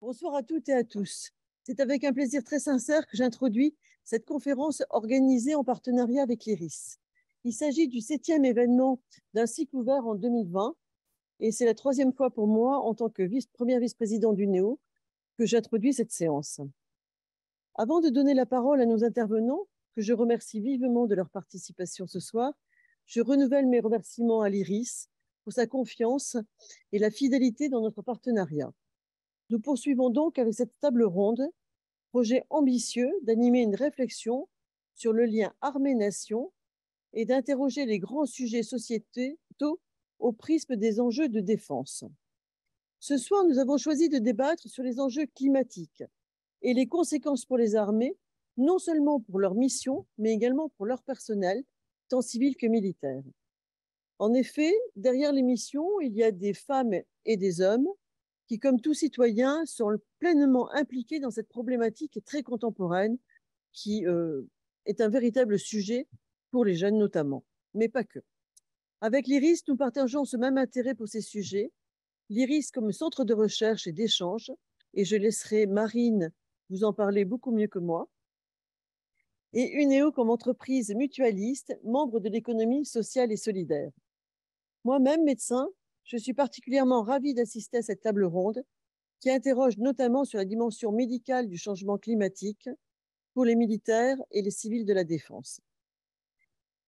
Bonsoir à toutes et à tous. C'est avec un plaisir très sincère que j'introduis cette conférence organisée en partenariat avec l'IRIS. Il s'agit du 7e événement d'un cycle ouvert en 2020 et c'est la 3e fois pour moi, en tant que première vice-présidente du NEO, que j'introduis cette séance. Avant de donner la parole à nos intervenants, que je remercie vivement de leur participation ce soir, je renouvelle mes remerciements à l'IRIS pour sa confiance et la fidélité dans notre partenariat. Nous poursuivons donc avec cette table ronde, projet ambitieux d'animer une réflexion sur le lien armée-nation et d'interroger les grands sujets sociétaux au prisme des enjeux de défense. Ce soir, nous avons choisi de débattre sur les enjeux climatiques et les conséquences pour les armées, non seulement pour leur mission, mais également pour leur personnel, tant civil que militaire. En effet, derrière les missions, il y a des femmes et des hommes qui, comme tout citoyen, sont pleinement impliqués dans cette problématique très contemporaine qui est un véritable sujet pour les jeunes notamment, mais pas que. Avec l'IRIS, nous partageons ce même intérêt pour ces sujets, l'IRIS comme centre de recherche et d'échange, et je laisserai Marine vous en parler beaucoup mieux que moi, et UNEO comme entreprise mutualiste, membre de l'économie sociale et solidaire. Moi-même, médecin, je suis particulièrement ravie d'assister à cette table ronde qui interroge notamment sur la dimension médicale du changement climatique pour les militaires et les civils de la défense.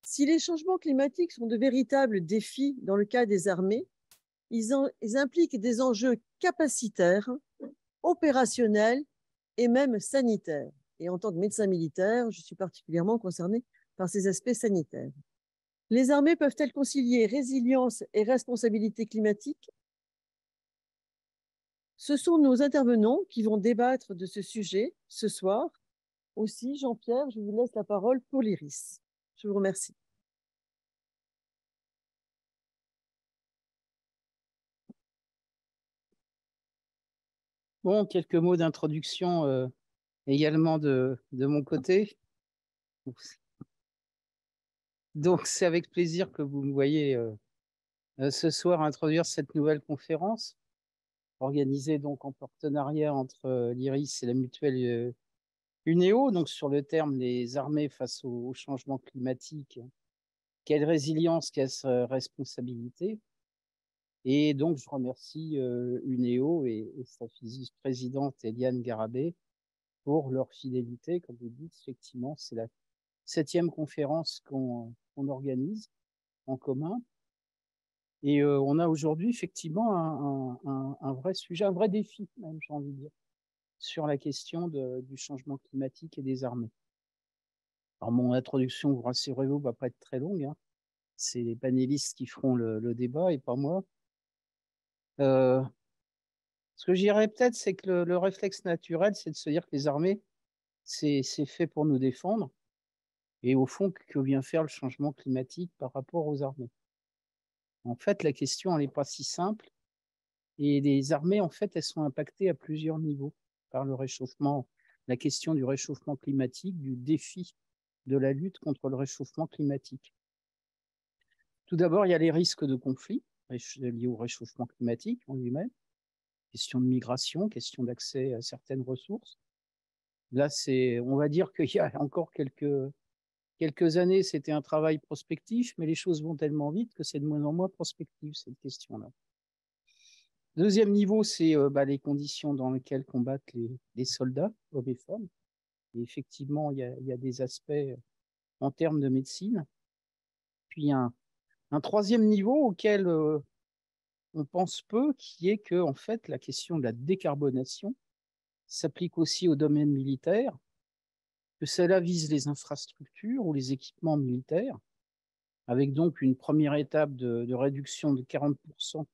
Si les changements climatiques sont de véritables défis dans le cas des armées, ils impliquent des enjeux capacitaires, opérationnels et même sanitaires. Et en tant que médecin militaire, je suis particulièrement concernée par ces aspects sanitaires. Les armées peuvent-elles concilier résilience et responsabilité climatique? Ce sont nos intervenants qui vont débattre de ce sujet ce soir. Aussi, Jean-Pierre, je vous laisse la parole pour l'IRIS. Je vous remercie. Bon, quelques mots d'introduction également de mon côté. Donc, c'est avec plaisir que vous me voyez ce soir introduire cette nouvelle conférence, organisée donc en partenariat entre l'IRIS et la mutuelle UNEO, donc sur le terme les armées face au changement climatique. Quelle résilience, quelle responsabilité. Et donc, je remercie UNEO et sa vice-présidente Eliane Garabé pour leur fidélité. Comme vous dites, effectivement, c'est la 7e conférence qu'on organise en commun. Et on a aujourd'hui effectivement un vrai sujet, un vrai défi même, j'ai envie de dire, sur la question du changement climatique et des armées. Alors mon introduction, vous rassurez-vous, va pas être très longue, hein. C'est les panélistes qui feront le débat et pas moi. Ce que je dirais peut-être, c'est que le réflexe naturel, c'est de se dire que les armées, c'est fait pour nous défendre. Et au fond, que vient faire le changement climatique par rapport aux armées? En fait, la question, elle n'est pas si simple. Et les armées, en fait, elles sont impactées à plusieurs niveaux par le réchauffement, la question du réchauffement climatique, du défi de la lutte contre le réchauffement climatique. Tout d'abord, il y a les risques de conflit liés au réchauffement climatique en lui-même, question de migration, question d'accès à certaines ressources. Là, on va dire qu'il y a encore quelques années, c'était un travail prospectif, mais les choses vont tellement vite que c'est de moins en moins prospectif, cette question-là. Deuxième niveau, c'est les conditions dans lesquelles combattent les soldats, hommes et femmes. Et effectivement, il y a des aspects en termes de médecine. Puis un troisième niveau auquel on pense peu, qui est que en fait, la question de la décarbonation s'applique aussi au domaine militaire, que cela vise les infrastructures ou les équipements militaires, avec donc une première étape de réduction de 40%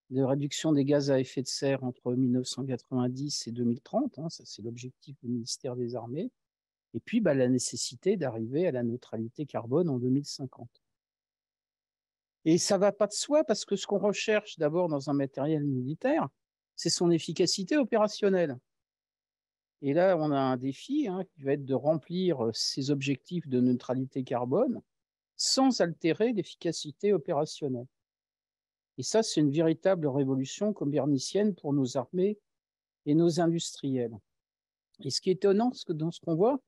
de réduction des gaz à effet de serre entre 1990 et 2030, hein, ça c'est l'objectif du ministère des Armées, et puis la nécessité d'arriver à la neutralité carbone en 2050. Et ça va pas de soi parce que ce qu'on recherche d'abord dans un matériel militaire, c'est son efficacité opérationnelle. Et là, on a un défi qui va être de remplir ces objectifs de neutralité carbone sans altérer l'efficacité opérationnelle. Et ça, c'est une véritable révolution copernicienne pour nos armées et nos industriels. Et ce qui est étonnant dans ce qu'on voit,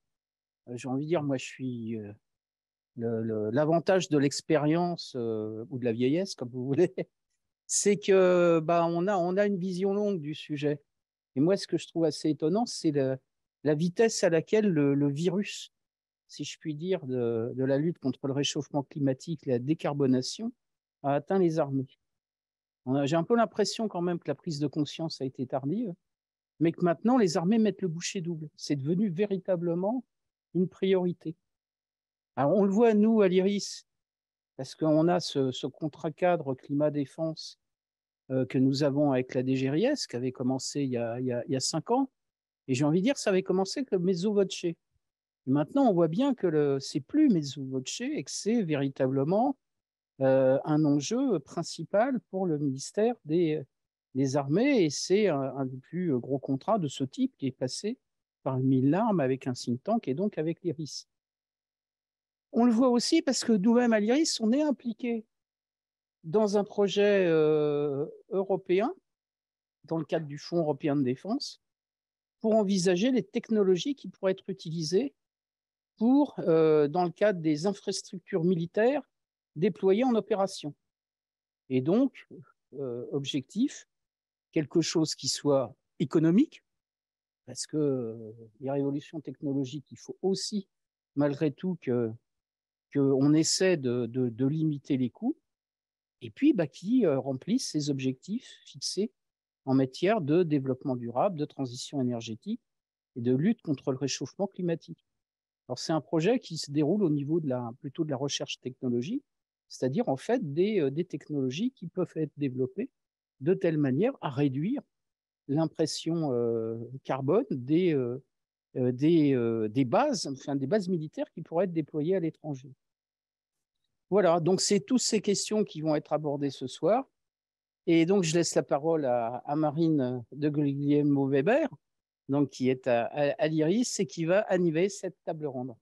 j'ai envie de dire, moi je suis l'avantage de l'expérience ou de la vieillesse, comme vous voulez, c'est que on a une vision longue du sujet. Et moi, ce que je trouve assez étonnant, c'est la vitesse à laquelle le virus, si je puis dire, de la lutte contre le réchauffement climatique, la décarbonation, a atteint les armées. J'ai un peu l'impression quand même que la prise de conscience a été tardive, mais que maintenant, les armées mettent le bouchée double. C'est devenu véritablement une priorité. Alors, on le voit, nous, à l'IRIS, parce qu'on a ce contrat cadre climat-défense que nous avons avec la DGRIS, qui avait commencé il y a 5 ans. Et j'ai envie de dire, ça avait commencé avec le mezzo voce. Et maintenant, on voit bien que c'est plus mezzo voce et que c'est véritablement un enjeu principal pour le ministère des Armées. Et c'est un des plus gros contrats de ce type qui est passé par une mine d'armes avec un think tank et donc avec l'IRIS. On le voit aussi parce que nous-mêmes à l'IRIS, on est impliqués dans un projet européen, dans le cadre du Fonds européen de défense, pour envisager les technologies qui pourraient être utilisées dans le cadre des infrastructures militaires déployées en opération. Et donc, objectif, quelque chose qui soit économique, parce que les révolutions technologiques, il faut aussi, malgré tout, qu'on essaie de limiter les coûts, et puis qui remplissent ces objectifs fixés en matière de développement durable, de transition énergétique et de lutte contre le réchauffement climatique. Alors, c'est un projet qui se déroule au niveau plutôt de la recherche technologique, c'est-à-dire en fait des technologies qui peuvent être développées de telle manière à réduire l'impression carbone des bases militaires qui pourraient être déployées à l'étranger. Voilà, donc c'est toutes ces questions qui vont être abordées ce soir. Et donc, je laisse la parole à Marine de Guglielmo-Weber, donc qui est à l'IRIS et qui va animer cette table ronde.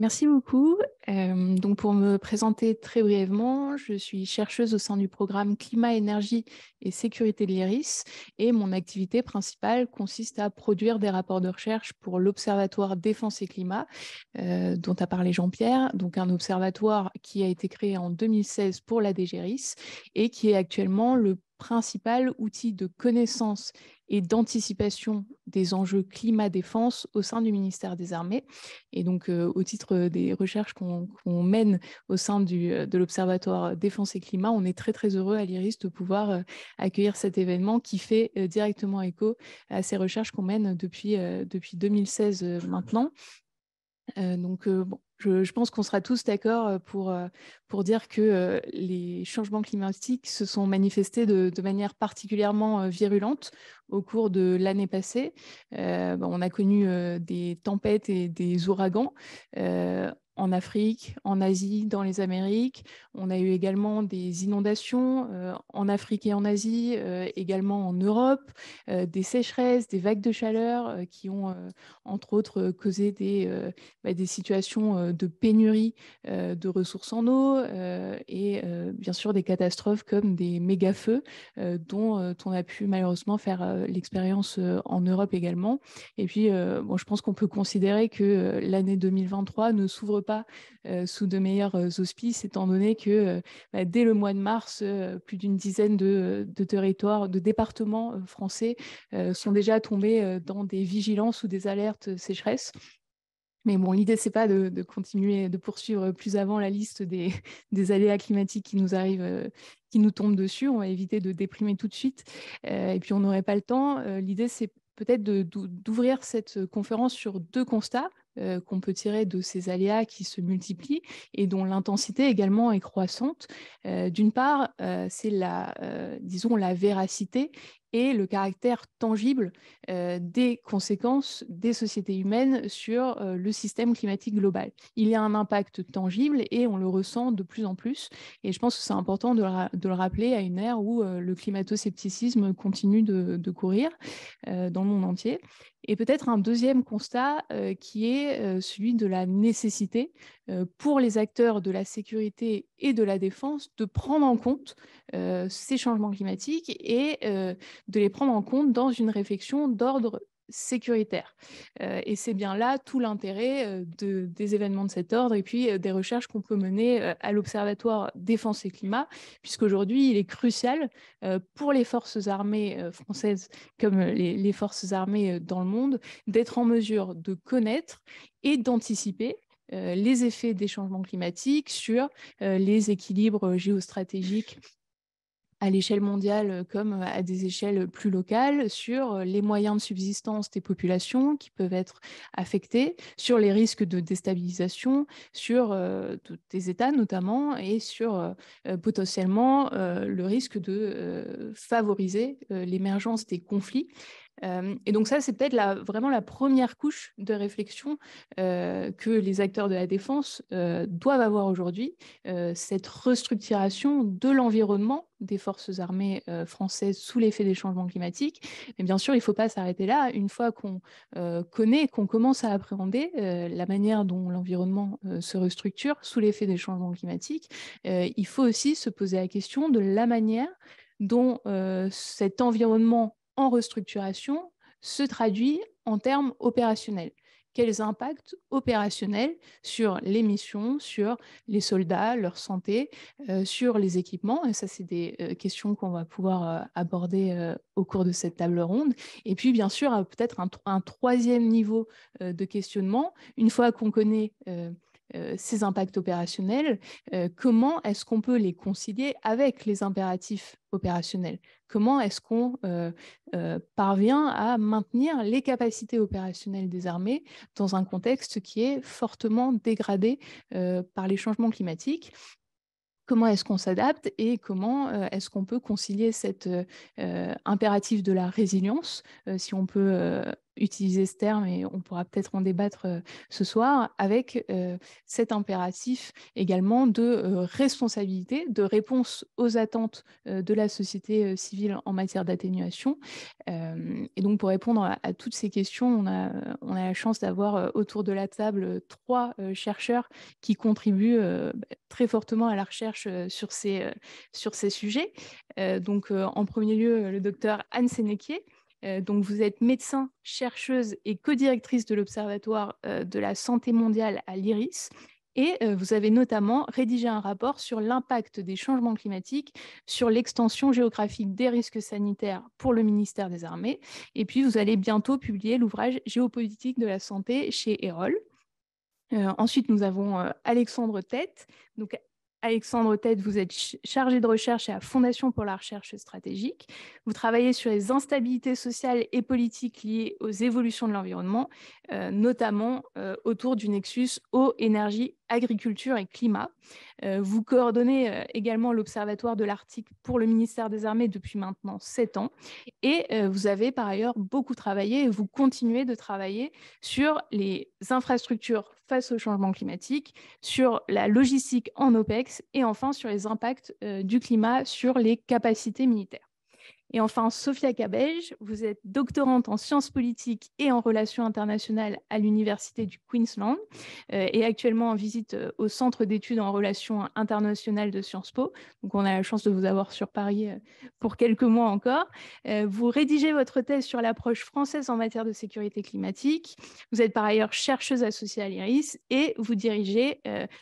Merci beaucoup. Donc pour me présenter très brièvement, je suis chercheuse au sein du programme Climat, Énergie et Sécurité de l'IRIS et mon activité principale consiste à produire des rapports de recherche pour l'Observatoire Défense et Climat dont a parlé Jean-Pierre, donc un observatoire qui a été créé en 2016 pour la DGRIS et qui est actuellement le principal outil de connaissance et d'anticipation des enjeux climat-défense au sein du ministère des Armées. Et donc, au titre des recherches qu'on mène au sein de l'Observatoire Défense et Climat, on est très, très heureux à l'IRIS de pouvoir accueillir cet événement qui fait directement écho à ces recherches qu'on mène depuis 2016 maintenant. Je pense qu'on sera tous d'accord pour dire que les changements climatiques se sont manifestés de manière particulièrement virulente au cours de l'année passée. On a connu des tempêtes et des ouragans en Afrique, en Asie, dans les Amériques. On a eu également des inondations en Afrique et en Asie, également en Europe, des sécheresses, des vagues de chaleur qui ont entre autres causé des situations de pénurie de ressources en eau et bien sûr des catastrophes comme des méga-feux dont on a pu malheureusement faire l'expérience en Europe également. Et puis, je pense qu'on peut considérer que l'année 2023 ne s'ouvre pas sous de meilleurs auspices, étant donné que dès le mois de mars, plus d'une dizaine de territoires, de départements français sont déjà tombés dans des vigilances ou des alertes sécheresse. Mais bon, l'idée, c'est pas de continuer, de poursuivre plus avant la liste des aléas climatiques qui nous arrivent, qui nous tombent dessus. On va éviter de déprimer tout de suite. Et puis, on n'aurait pas le temps. L'idée, c'est peut-être d'ouvrir cette conférence sur 2 constats qu'on peut tirer de ces aléas qui se multiplient et dont l'intensité également est croissante. D'une part, c'est disons, la véracité et le caractère tangible des conséquences des sociétés humaines sur le système climatique global. Il y a un impact tangible et on le ressent de plus en plus. Et je pense que c'est important de le rappeler à une ère où le climato-scepticisme continue de courir dans le monde entier. Et peut-être un deuxième constat qui est celui de la nécessité pour les acteurs de la sécurité et de la défense de prendre en compte ces changements climatiques et de les prendre en compte dans une réflexion d'ordre sécuritaire. Et c'est bien là tout l'intérêt des événements de cet ordre et puis des recherches qu'on peut mener à l'Observatoire Défense et Climat, puisqu'aujourd'hui, il est crucial pour les forces armées françaises comme les forces armées dans le monde d'être en mesure de connaître et d'anticiper les effets des changements climatiques sur les équilibres géostratégiques à l'échelle mondiale comme à des échelles plus locales, sur les moyens de subsistance des populations qui peuvent être affectés, sur les risques de déstabilisation, sur des États notamment, et sur potentiellement le risque de favoriser l'émergence des conflits. Et donc ça, c'est peut-être vraiment la première couche de réflexion que les acteurs de la défense doivent avoir aujourd'hui, cette restructuration de l'environnement des forces armées françaises sous l'effet des changements climatiques. Mais bien sûr, il ne faut pas s'arrêter là. Une fois qu'on connaît, qu'on commence à appréhender la manière dont l'environnement se restructure sous l'effet des changements climatiques, il faut aussi se poser la question de la manière dont cet environnement en restructuration se traduit en termes opérationnels. Quels impacts opérationnels sur les missions, sur les soldats, leur santé, sur les équipements. Et ça, c'est des questions qu'on va pouvoir aborder au cours de cette table ronde. Et puis, bien sûr, peut-être un troisième niveau de questionnement. Une fois qu'on connaît ces impacts opérationnels, comment est-ce qu'on peut les concilier avec les impératifs opérationnels? Comment est-ce qu'on parvient à maintenir les capacités opérationnelles des armées dans un contexte qui est fortement dégradé par les changements climatiques? Comment est-ce qu'on s'adapte et comment est-ce qu'on peut concilier cet impératif de la résilience, si on peut utiliser ce terme, et on pourra peut-être en débattre ce soir, avec cet impératif également de responsabilité, de réponse aux attentes de la société civile en matière d'atténuation. Et donc, pour répondre à toutes ces questions, on a la chance d'avoir autour de la table trois chercheurs qui contribuent très fortement à la recherche sur ces sujets. Donc, en premier lieu, le docteur Anne Sénéquier. Donc, vous êtes médecin, chercheuse et co-directrice de l'Observatoire de la santé mondiale à l'IRIS. Et vous avez notamment rédigé un rapport sur l'impact des changements climatiques sur l'extension géographique des risques sanitaires pour le ministère des Armées. Et puis, vous allez bientôt publier l'ouvrage Géopolitique de la santé chez Erol. Ensuite, nous avons Alexandre Tête. Donc, Alexandre Tête, vous êtes chargé de recherche à la Fondation pour la recherche stratégique. Vous travaillez sur les instabilités sociales et politiques liées aux évolutions de l'environnement, notamment autour du nexus eau, énergie, agriculture et climat. Vous coordonnez également l'Observatoire de l'Arctique pour le ministère des Armées depuis maintenant 7 ans. Et vous avez par ailleurs beaucoup travaillé, et vous continuez de travailler sur les infrastructures face au changement climatique, sur la logistique en OPEX et enfin sur les impacts du climat sur les capacités militaires. Et enfin, Sophia Cabej, vous êtes doctorante en sciences politiques et en relations internationales à l'Université du Queensland et actuellement en visite au Centre d'études en relations internationales de Sciences Po. Donc, on a la chance de vous avoir sur Paris pour quelques mois encore. Vous rédigez votre thèse sur l'approche française en matière de sécurité climatique. Vous êtes par ailleurs chercheuse associée à l'IRIS et vous dirigez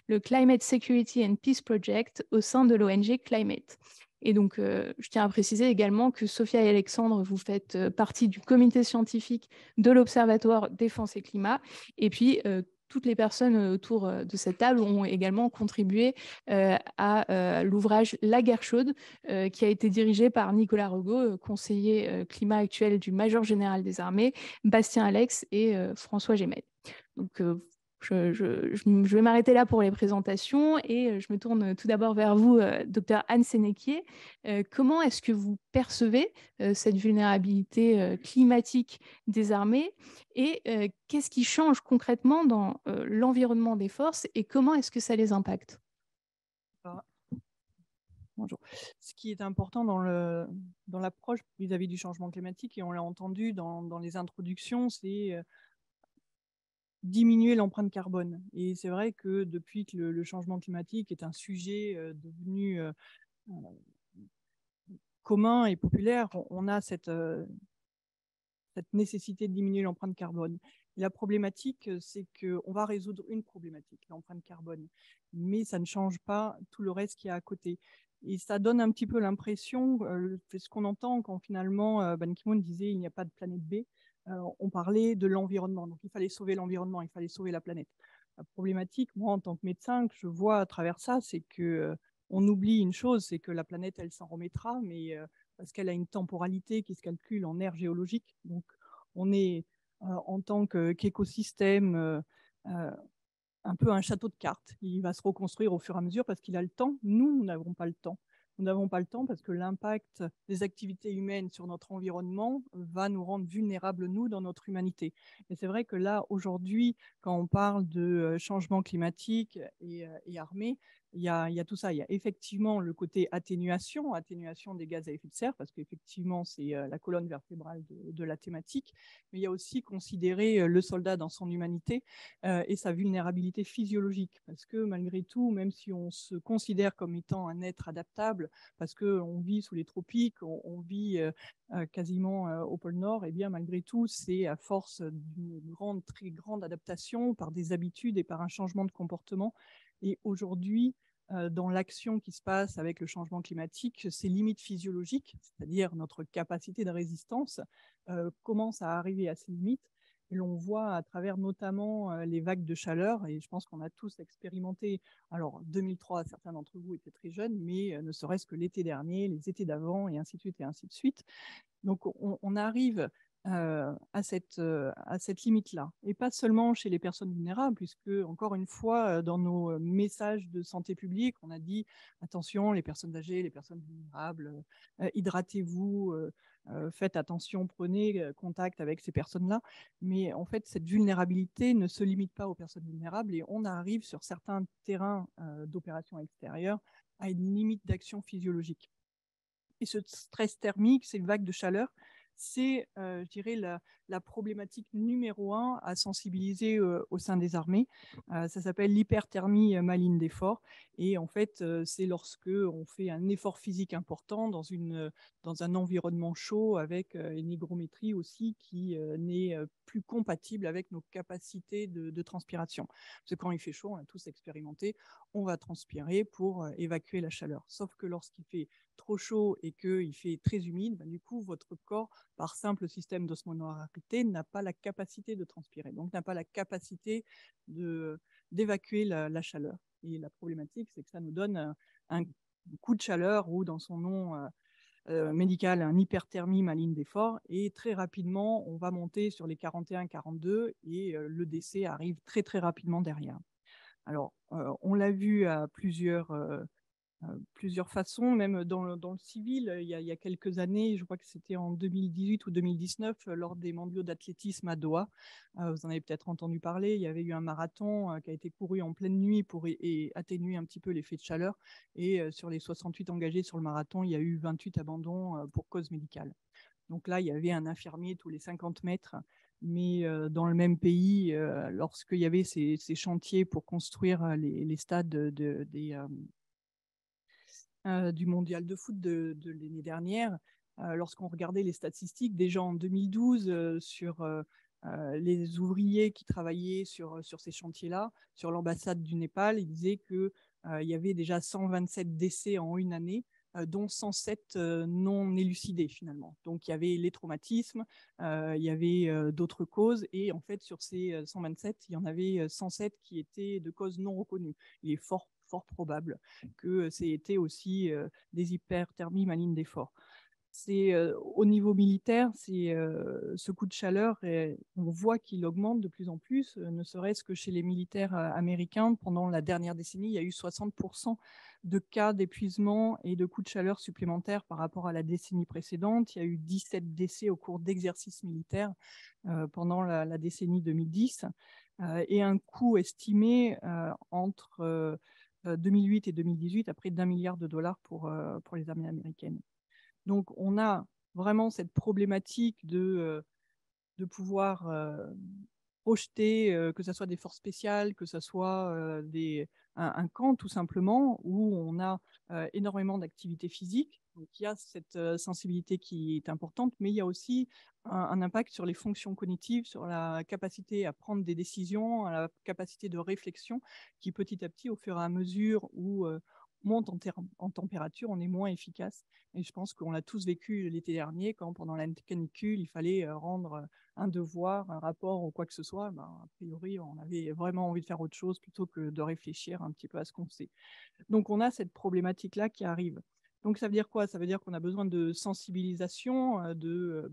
le Climate Security and Peace Project au sein de l'ONG Climate. Et donc, je tiens à préciser également que Sophia et Alexandre, vous faites partie du comité scientifique de l'Observatoire Défense et Climat. Et puis, toutes les personnes autour de cette table ont également contribué à l'ouvrage La guerre chaude, qui a été dirigé par Nicolas Regaud, conseiller climat actuel du major général des armées, Bastien Alex et François Gémel. Donc, je vais m'arrêter là pour les présentations et je me tourne tout d'abord vers vous, docteur Anne Sénéquier. Comment est-ce que vous percevez cette vulnérabilité climatique des armées et qu'est-ce qui change concrètement dans l'environnement des forces et comment est-ce que ça les impacte? Bonjour. Ce qui est important dans l'approche vis-à-vis du changement climatique, et on l'a entendu dans les introductions, c'est diminuer l'empreinte carbone. Et c'est vrai que depuis que le changement climatique est un sujet devenu commun et populaire, on a cette nécessité de diminuer l'empreinte carbone. Et la problématique, c'est qu'on va résoudre une problématique, l'empreinte carbone, mais ça ne change pas tout le reste qu'il y a à côté. Et ça donne un petit peu l'impression, ce qu'on entend quand finalement Ban Ki-moon disait il n'y a pas de planète B, on parlait de l'environnement. Donc il fallait sauver l'environnement, il fallait sauver la planète. La problématique, moi en tant que médecin, que je vois à travers ça, c'est que on oublie une chose, c'est que la planète, elle s'en remettra, mais parce qu'elle a une temporalité qui se calcule en aire géologique. Donc, on est en tant qu'écosystème un peu un château de cartes. Il va se reconstruire au fur et à mesure parce qu'il a le temps. Nous n'avons pas le temps. Nous n'avons pas le temps parce que l'impact des activités humaines sur notre environnement va nous rendre vulnérables, nous, dans notre humanité. Et c'est vrai que là, aujourd'hui, quand on parle de changement climatique et armée, il y a tout ça. Il y a effectivement le côté atténuation des gaz à effet de serre, parce qu'effectivement, c'est la colonne vertébrale de la thématique. Mais il y a aussi considérer le soldat dans son humanité et sa vulnérabilité physiologique. Parce que malgré tout, même si on se considère comme étant un être adaptable, parce qu'on vit sous les tropiques, on vit quasiment au pôle Nord, et bien malgré tout, c'est à force d'une très grande adaptation par des habitudes et par un changement de comportement. Et aujourd'hui, dans l'action qui se passe avec le changement climatique, ces limites physiologiques, c'est-à-dire notre capacité de résistance, commencent à arriver à ces limites. Et l'on voit à travers notamment les vagues de chaleur, et je pense qu'on a tous expérimenté. Alors, 2003, certains d'entre vous étaient très jeunes, mais ne serait-ce que l'été dernier, les étés d'avant, et ainsi de suite, et ainsi de suite. Donc, on arrive à cette limite-là. Et pas seulement chez les personnes vulnérables, puisque, encore une fois, dans nos messages de santé publique, on a dit, attention, les personnes âgées, les personnes vulnérables, hydratez-vous, faites attention, prenez contact avec ces personnes-là. Mais en fait, cette vulnérabilité ne se limite pas aux personnes vulnérables et on arrive sur certains terrains d'opération extérieure à une limite d'action physiologique. Et ce stress thermique, ces vagues de chaleur, c'est, je dirais, la problématique numéro 1 à sensibiliser au sein des armées. Ça s'appelle l'hyperthermie maligne d'effort. Et en fait, c'est lorsque on fait un effort physique important dans un environnement chaud avec une hygrométrie aussi qui n'est plus compatible avec nos capacités de transpiration. Parce que quand il fait chaud, on a tous expérimenté, on va transpirer pour évacuer la chaleur. Sauf que lorsqu'il fait trop chaud et qu'il fait très humide, ben, du coup, votre corps, par simple système d'osmolarité, n'a pas la capacité de transpirer, donc n'a pas la capacité d'évacuer la chaleur. Et la problématique, c'est que ça nous donne un coup de chaleur ou, dans son nom médical, un hyperthermie maligne d'effort. Et très rapidement, on va monter sur les 41-42 et le décès arrive très, très rapidement derrière. Alors, on l'a vu à plusieurs façons, même dans le civil. Il y a quelques années, je crois que c'était en 2018 ou 2019, lors des mondiaux d'athlétisme à Doha. Vous en avez peut-être entendu parler. Il y avait eu un marathon qui a été couru en pleine nuit pour atténuer un petit peu l'effet de chaleur. Et sur les 68 engagés sur le marathon, il y a eu 28 abandons pour cause médicale. Donc là, il y avait un infirmier tous les 50 mètres. Mais dans le même pays, lorsqu'il y avait ces chantiers pour construire les stades du mondial de foot de l'année dernière, lorsqu'on regardait les statistiques, déjà en 2012, sur les ouvriers qui travaillaient sur ces chantiers-là, sur l'ambassade du Népal, ils disaient qu'il y avait déjà 127 décès en une année, dont 107 non élucidés finalement. Donc il y avait les traumatismes, il y avait d'autres causes, et en fait sur ces 127, il y en avait 107 qui étaient de causes non reconnues. Il est fort probable que c'était aussi des hyperthermies malignes d'effort. C'est au niveau militaire, c'est ce coup de chaleur, et on voit qu'il augmente de plus en plus, ne serait-ce que chez les militaires américains. Pendant la dernière décennie, il y a eu 60% de cas d'épuisement et de coups de chaleur supplémentaires par rapport à la décennie précédente. Il y a eu 17 décès au cours d'exercices militaires pendant la décennie 2010 et un coût estimé entre 2008 et 2018 à près d'1 milliard de dollars pour les armées américaines. Donc, on a vraiment cette problématique de pouvoir projeter, que ce soit des forces spéciales, que ce soit un camp tout simplement, où on a énormément d'activités physiques. Donc il y a cette sensibilité qui est importante, mais il y a aussi un impact sur les fonctions cognitives, sur la capacité à prendre des décisions, à la capacité de réflexion, qui petit à petit, au fur et à mesure où monte en température, on est moins efficace. Et je pense qu'on l'a tous vécu l'été dernier, quand pendant la canicule, il fallait rendre un devoir, un rapport ou quoi que ce soit. Ben, a priori, on avait vraiment envie de faire autre chose plutôt que de réfléchir un petit peu à ce qu'on sait. Donc, on a cette problématique-là qui arrive. Donc, ça veut dire quoi? Ça veut dire qu'on a besoin de sensibilisation de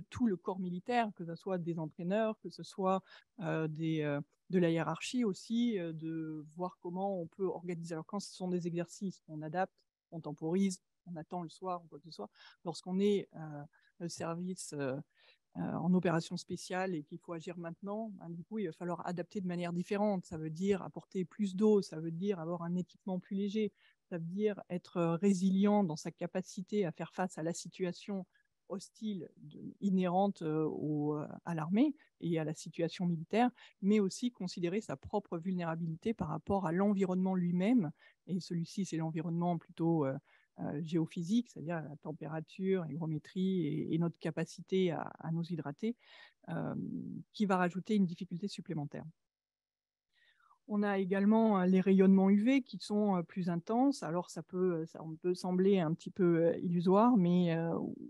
tout le corps militaire, que ce soit des entraîneurs, que ce soit de la hiérarchie aussi, de voir comment on peut organiser. Alors, quand ce sont des exercices, on adapte, on temporise, on attend le soir ou quoi que ce soit. Lorsqu'on est le service en opération spéciale et qu'il faut agir maintenant, ben, du coup, il va falloir adapter de manière différente. Ça veut dire apporter plus d'eau, ça veut dire avoir un équipement plus léger, ça veut dire être résilient dans sa capacité à faire face à la situation hostile inhérente à l'armée et à la situation militaire, mais aussi considérer sa propre vulnérabilité par rapport à l'environnement lui-même. Et celui-ci, c'est l'environnement plutôt géophysique, c'est-à-dire la température, l'hygrométrie et notre capacité à nous hydrater, qui va rajouter une difficulté supplémentaire. On a également les rayonnements UV qui sont plus intenses. Alors, ça peut sembler un petit peu illusoire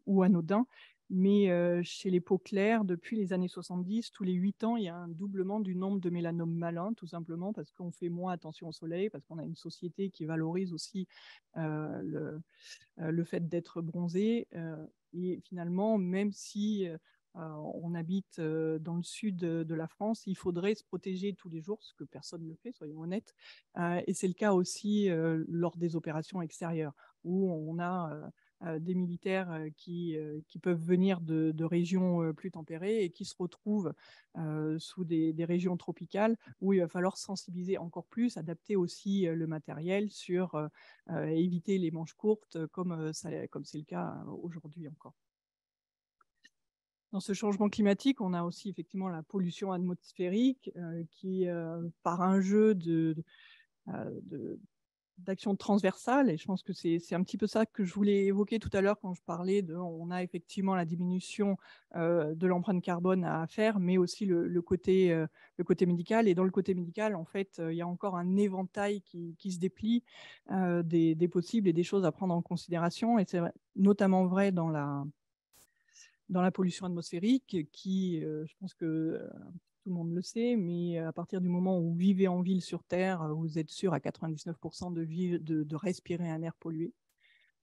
ou anodin, mais chez les peaux claires, depuis les années 70, tous les 8 ans, il y a un doublement du nombre de mélanomes malins, tout simplement parce qu'on fait moins attention au soleil, parce qu'on a une société qui valorise aussi le fait d'être bronzé. Et finalement, même si on habite dans le sud de la France, il faudrait se protéger tous les jours, ce que personne ne fait, soyons honnêtes. Et c'est le cas aussi lors des opérations extérieures, où on a des militaires qui peuvent venir de régions plus tempérées et qui se retrouvent sous des régions tropicales, où il va falloir sensibiliser encore plus, adapter aussi le matériel sur éviter les manches courtes, comme c'est le cas aujourd'hui encore. Dans ce changement climatique, on a aussi effectivement la pollution atmosphérique qui, par un jeu d'actions transversales, et je pense que c'est un petit peu ça que je voulais évoquer tout à l'heure quand je parlais on a effectivement la diminution de l'empreinte carbone à faire, mais aussi le côté médical. Et dans le côté médical, en fait, il y a encore un éventail qui se déplie des possibles et des choses à prendre en considération. Et c'est notamment vrai dans la pollution atmosphérique qui, je pense que tout le monde le sait, mais à partir du moment où vous vivez en ville sur Terre, vous êtes sûr à 99% de respirer un air pollué.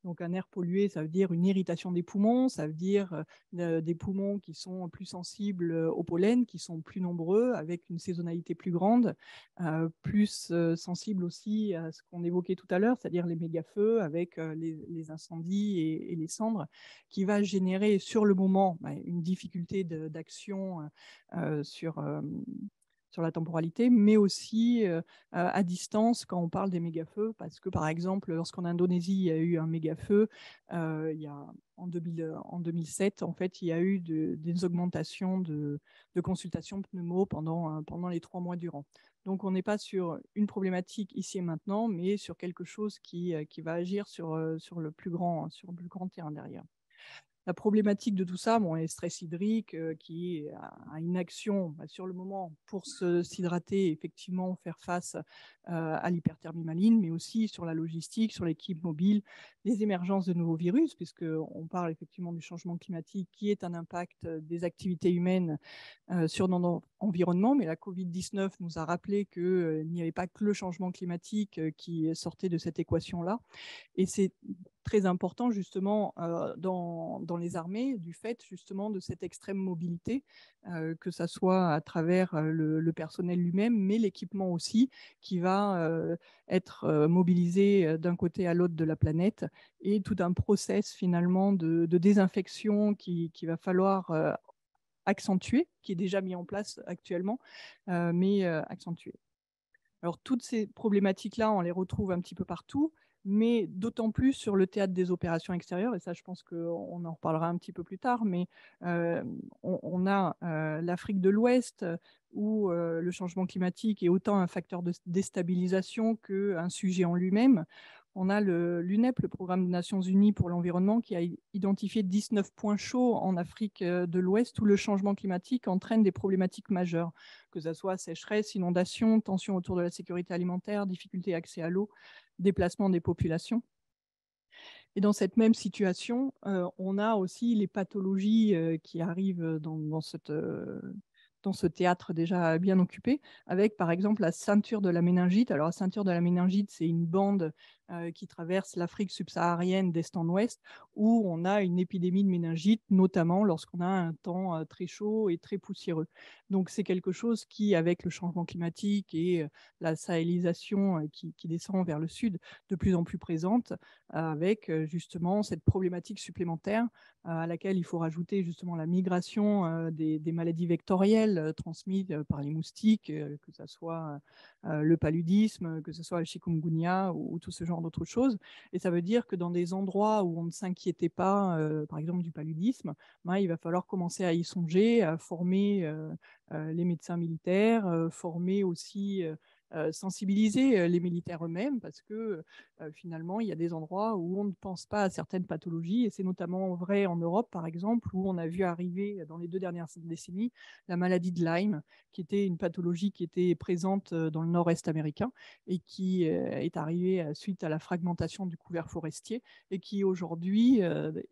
Donc un air pollué, ça veut dire une irritation des poumons, ça veut dire des poumons qui sont plus sensibles au pollen, qui sont plus nombreux, avec une saisonnalité plus grande, plus sensibles aussi à ce qu'on évoquait tout à l'heure, c'est-à-dire les méga-feux avec les incendies et les cendres, qui va générer sur le moment une difficulté d'action sur la temporalité, mais aussi à distance quand on parle des méga-feux, parce que par exemple, lorsqu'en Indonésie, il y a eu un méga-feu, en 2007, en fait, il y a eu des augmentations de consultations pneumo pendant les 3 mois durant. Donc, on n'est pas sur une problématique ici et maintenant, mais sur quelque chose qui va agir sur le plus grand terrain derrière. La problématique de tout ça, est le stress hydrique qui a une action sur le moment pour s'hydrater, effectivement faire face à l'hyperthermie maligne, mais aussi sur la logistique, sur l'équipe mobile, les émergences de nouveaux virus, puisqu'on parle effectivement du changement climatique qui est un impact des activités humaines sur notre environnement. Mais la Covid-19 nous a rappelé qu'il n'y avait pas que le changement climatique qui sortait de cette équation-là. Et c'est très important justement dans les armées, du fait justement de cette extrême mobilité, que ça soit à travers le personnel lui-même, mais l'équipement aussi, qui va être mobilisé d'un côté à l'autre de la planète, et tout un process finalement de désinfection qui va falloir accentuer, qui est déjà mis en place actuellement, mais accentuer. Alors toutes ces problématiques-là, on les retrouve un petit peu partout. mais d'autant plus sur le théâtre des opérations extérieures, et ça je pense qu'on en reparlera un petit peu plus tard, mais on a l'Afrique de l'Ouest où le changement climatique est autant un facteur de déstabilisation qu'un sujet en lui-même. On a l'UNEP, le Programme des Nations Unies pour l'environnement, qui a identifié 19 points chauds en Afrique de l'Ouest où le changement climatique entraîne des problématiques majeures, que ce soit sécheresse, inondations, tensions autour de la sécurité alimentaire, difficultés d'accès à l'eau, déplacement des populations. Et dans cette même situation, on a aussi les pathologies qui arrivent dans ce théâtre déjà bien occupé, avec par exemple la ceinture de la méningite. Alors la ceinture de la méningite, c'est une bande qui traverse l'Afrique subsaharienne d'est en ouest, où on a une épidémie de méningite, notamment lorsqu'on a un temps très chaud et très poussiéreux. Donc c'est quelque chose qui, avec le changement climatique et la sahélisation qui descend vers le sud, de plus en plus présente, avec justement cette problématique supplémentaire à laquelle il faut rajouter justement la migration des maladies vectorielles transmises par les moustiques, que ce soit le paludisme, que ce soit le chikungunya ou tout ce genre d'autres choses. Et ça veut dire que dans des endroits où on ne s'inquiétait pas, par exemple du paludisme, il va falloir commencer à y songer, à former les médecins militaires, former aussi sensibiliser les militaires eux-mêmes, parce que finalement, il y a des endroits où on ne pense pas à certaines pathologies, et c'est notamment vrai en Europe, par exemple, où on a vu arriver dans les 2 dernières décennies la maladie de Lyme, qui était une pathologie qui était présente dans le nord-est américain et qui est arrivée suite à la fragmentation du couvert forestier et qui aujourd'hui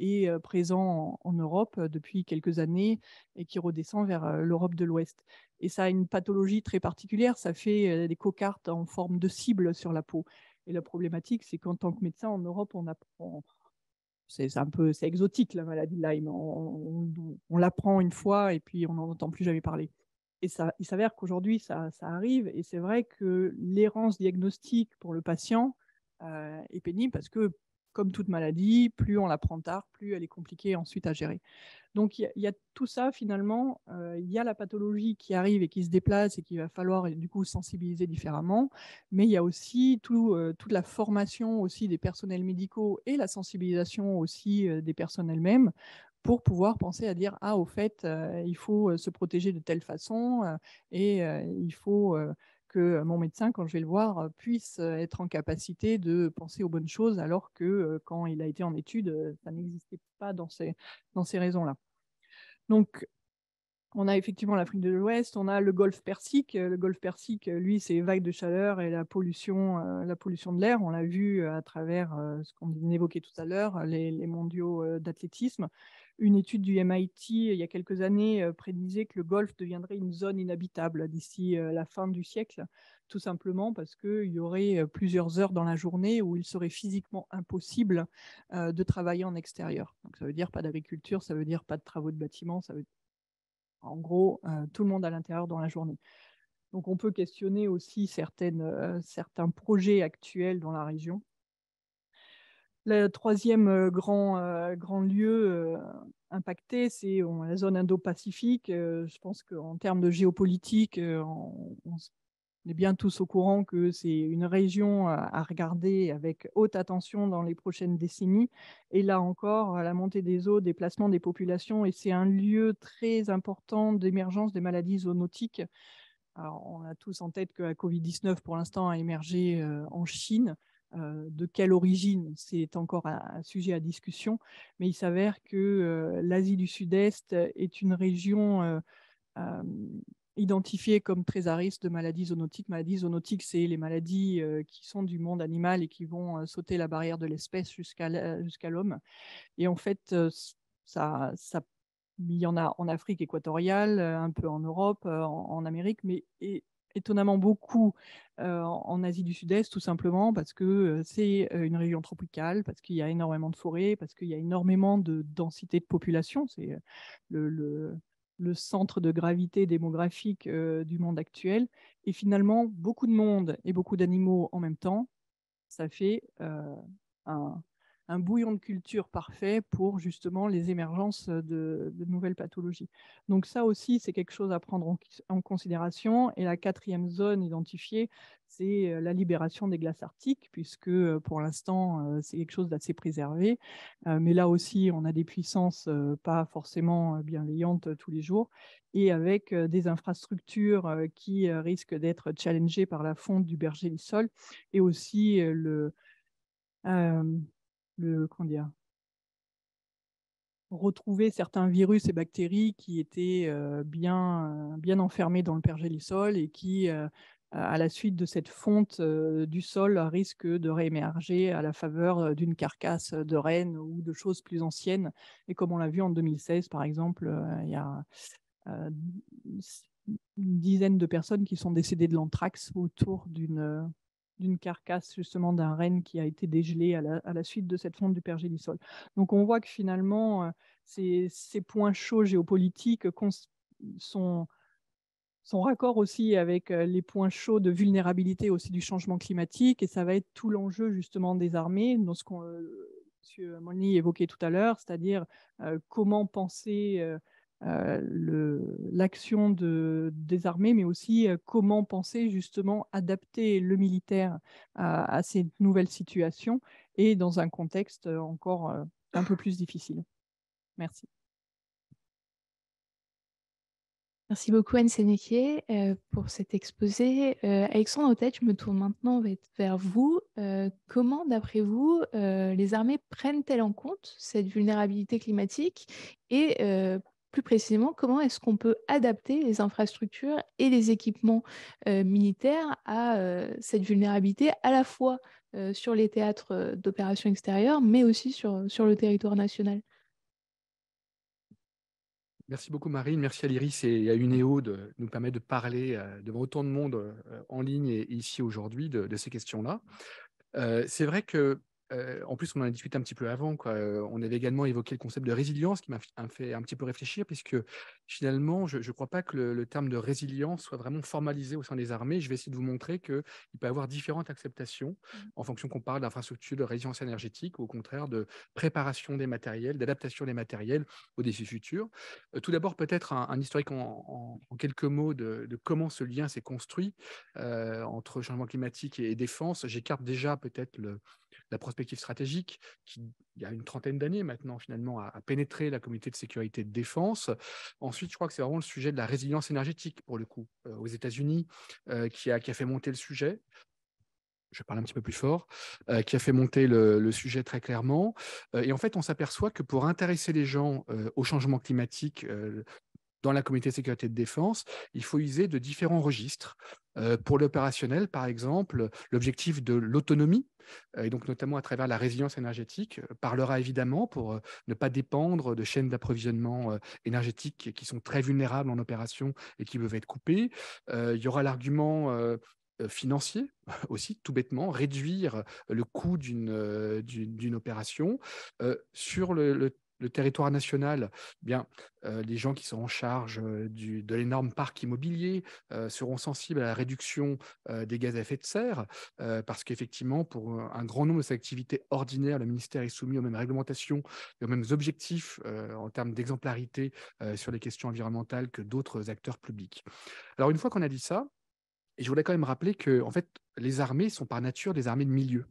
est présent en Europe depuis quelques années et qui redescend vers l'Europe de l'Ouest. Et ça a une pathologie très particulière, ça fait des cocartes en forme de cible sur la peau. Et la problématique, c'est qu'en tant que médecin en Europe, on apprend, c'est exotique la maladie de Lyme, on l'apprend une fois et puis on n'en entend plus jamais parler. Et ça, il s'avère qu'aujourd'hui, ça arrive, et c'est vrai que l'errance diagnostique pour le patient est pénible, parce que, comme toute maladie, plus on l'apprend tard, plus elle est compliquée ensuite à gérer. Donc, il y a tout ça, finalement. Il y a la pathologie qui arrive et qui se déplace et qu'il va falloir, du coup, sensibiliser différemment. Mais il y a aussi toute la formation aussi des personnels médicaux et la sensibilisation aussi des personnes elles-mêmes pour pouvoir penser à dire, au fait, il faut se protéger de telle façon et il faut que mon médecin, quand je vais le voir, puisse être en capacité de penser aux bonnes choses, alors que quand il a été en études, ça n'existait pas dans ces raisons-là. Donc, on a effectivement l'Afrique de l'Ouest, on a le Golfe Persique. Le Golfe Persique, lui, c'est les vagues de chaleur et la pollution de l'air. On l'a vu à travers ce qu'on évoquait tout à l'heure, les mondiaux d'athlétisme. Une étude du MIT, il y a quelques années, prédisait que le Golfe deviendrait une zone inhabitable d'ici la fin du siècle, tout simplement parce qu'il y aurait plusieurs heures dans la journée où il serait physiquement impossible de travailler en extérieur. Donc, ça veut dire pas d'agriculture, ça veut dire pas de travaux de bâtiments, ça veut en gros, tout le monde à l'intérieur dans la journée. Donc, on peut questionner aussi certains projets actuels dans la région. Le troisième grand lieu impacté, c'est la zone Indo-Pacifique. Je pense qu'en termes de géopolitique, on est bien tous au courant que c'est une région à regarder avec haute attention dans les prochaines décennies. Et là encore, la montée des eaux, déplacement des populations, et c'est un lieu très important d'émergence des maladies zoonotiques. Alors, on a tous en tête que la Covid-19, pour l'instant, a émergé en Chine. De quelle origine, c'est encore un sujet à discussion, mais il s'avère que l'Asie du Sud-Est est une région identifiée comme très à risque de maladies zoonotiques. Maladies zoonotiques, c'est les maladies qui sont du monde animal et qui vont sauter la barrière de l'espèce jusqu'à l'homme. Et en fait, il y en a en Afrique équatoriale, un peu en Europe, en Amérique, mais étonnamment beaucoup en Asie du Sud-Est, tout simplement parce que c'est une région tropicale, parce qu'il y a énormément de forêts, parce qu'il y a énormément de densité de population. C'est le centre de gravité démographique du monde actuel. Et finalement, beaucoup de monde et beaucoup d'animaux en même temps, ça fait un un bouillon de culture parfait pour justement les émergences de nouvelles pathologies. Donc ça aussi, c'est quelque chose à prendre en considération. Et la 4e zone identifiée, c'est la libération des glaces arctiques, puisque pour l'instant, c'est quelque chose d'assez préservé. Mais là aussi, on a des puissances pas forcément bienveillantes tous les jours, et avec des infrastructures qui risquent d'être challengées par la fonte du Bergélisol, et aussi comment dire, retrouver certains virus et bactéries qui étaient bien enfermés dans le pergélisol et qui, à la suite de cette fonte du sol, risquent de réémerger à la faveur d'une carcasse de rennes ou de choses plus anciennes. Et comme on l'a vu en 2016, par exemple, il y a une dizaine de personnes qui sont décédées de l'anthrax autour d'une carcasse justement d'un renne qui a été dégelé à la suite de cette fonte du pergélisol. Donc on voit que finalement, ces points chauds géopolitiques sont raccord aussi avec les points chauds de vulnérabilité aussi du changement climatique, et ça va être tout l'enjeu justement des armées, dans ce qu'on M. Molny évoquait tout à l'heure, c'est-à-dire comment penser l'action des armées, mais aussi comment penser justement adapter le militaire à ces nouvelles situations et dans un contexte encore un peu plus difficile. Merci. Merci beaucoup Anne Sénéquier pour cet exposé. Alexandre Autet, je me tourne maintenant vers vous. Comment, d'après vous, les armées prennent-elles en compte cette vulnérabilité climatique et plus précisément, comment est-ce qu'on peut adapter les infrastructures et les équipements militaires à cette vulnérabilité, à la fois sur les théâtres d'opérations extérieures, mais aussi sur le territoire national? Merci beaucoup Marine, merci à l'IRIS et à UNEO de nous permettre de parler devant autant de monde en ligne et ici aujourd'hui de ces questions-là. C'est vrai que, en plus, on en a discuté un petit peu avant, quoi. On avait également évoqué le concept de résilience qui m'a fait un petit peu réfléchir, puisque finalement, je ne crois pas que le terme de résilience soit vraiment formalisé au sein des armées. Je vais essayer de vous montrer qu'il peut y avoir différentes acceptations en fonction qu'on parle d'infrastructures de résilience énergétique ou au contraire de préparation des matériels, d'adaptation des matériels aux défis futurs. Tout d'abord, peut-être un historique en quelques mots de comment ce lien s'est construit entre changement climatique et défense. J'écarte déjà peut-être la prospective stratégique qui, il y a une trentaine d'années maintenant, finalement, a pénétré la communauté de sécurité et de défense. Ensuite, je crois que c'est vraiment le sujet de la résilience énergétique, pour le coup, aux États-Unis, qui a fait monter le sujet. Je parle un petit peu plus fort, qui a fait monter le sujet très clairement. Et en fait, on s'aperçoit que pour intéresser les gens au changement climatique, dans la communauté de sécurité et de défense, il faut user de différents registres. Pour l'opérationnel, par exemple, l'objectif de l'autonomie, et donc notamment à travers la résilience énergétique, parlera évidemment pour ne pas dépendre de chaînes d'approvisionnement énergétiques qui sont très vulnérables en opération et qui peuvent être coupées. Il y aura l'argument financier aussi, tout bêtement, réduire le coût d'une opération. Sur le territoire national, eh bien, les gens qui sont en charge de l'énorme parc immobilier seront sensibles à la réduction des gaz à effet de serre, parce qu'effectivement, pour un grand nombre de ces activités ordinaires, le ministère est soumis aux mêmes réglementations et aux mêmes objectifs en termes d'exemplarité sur les questions environnementales que d'autres acteurs publics. Alors, une fois qu'on a dit ça, et je voulais quand même rappeler que en fait, les armées sont par nature des armées de milieu.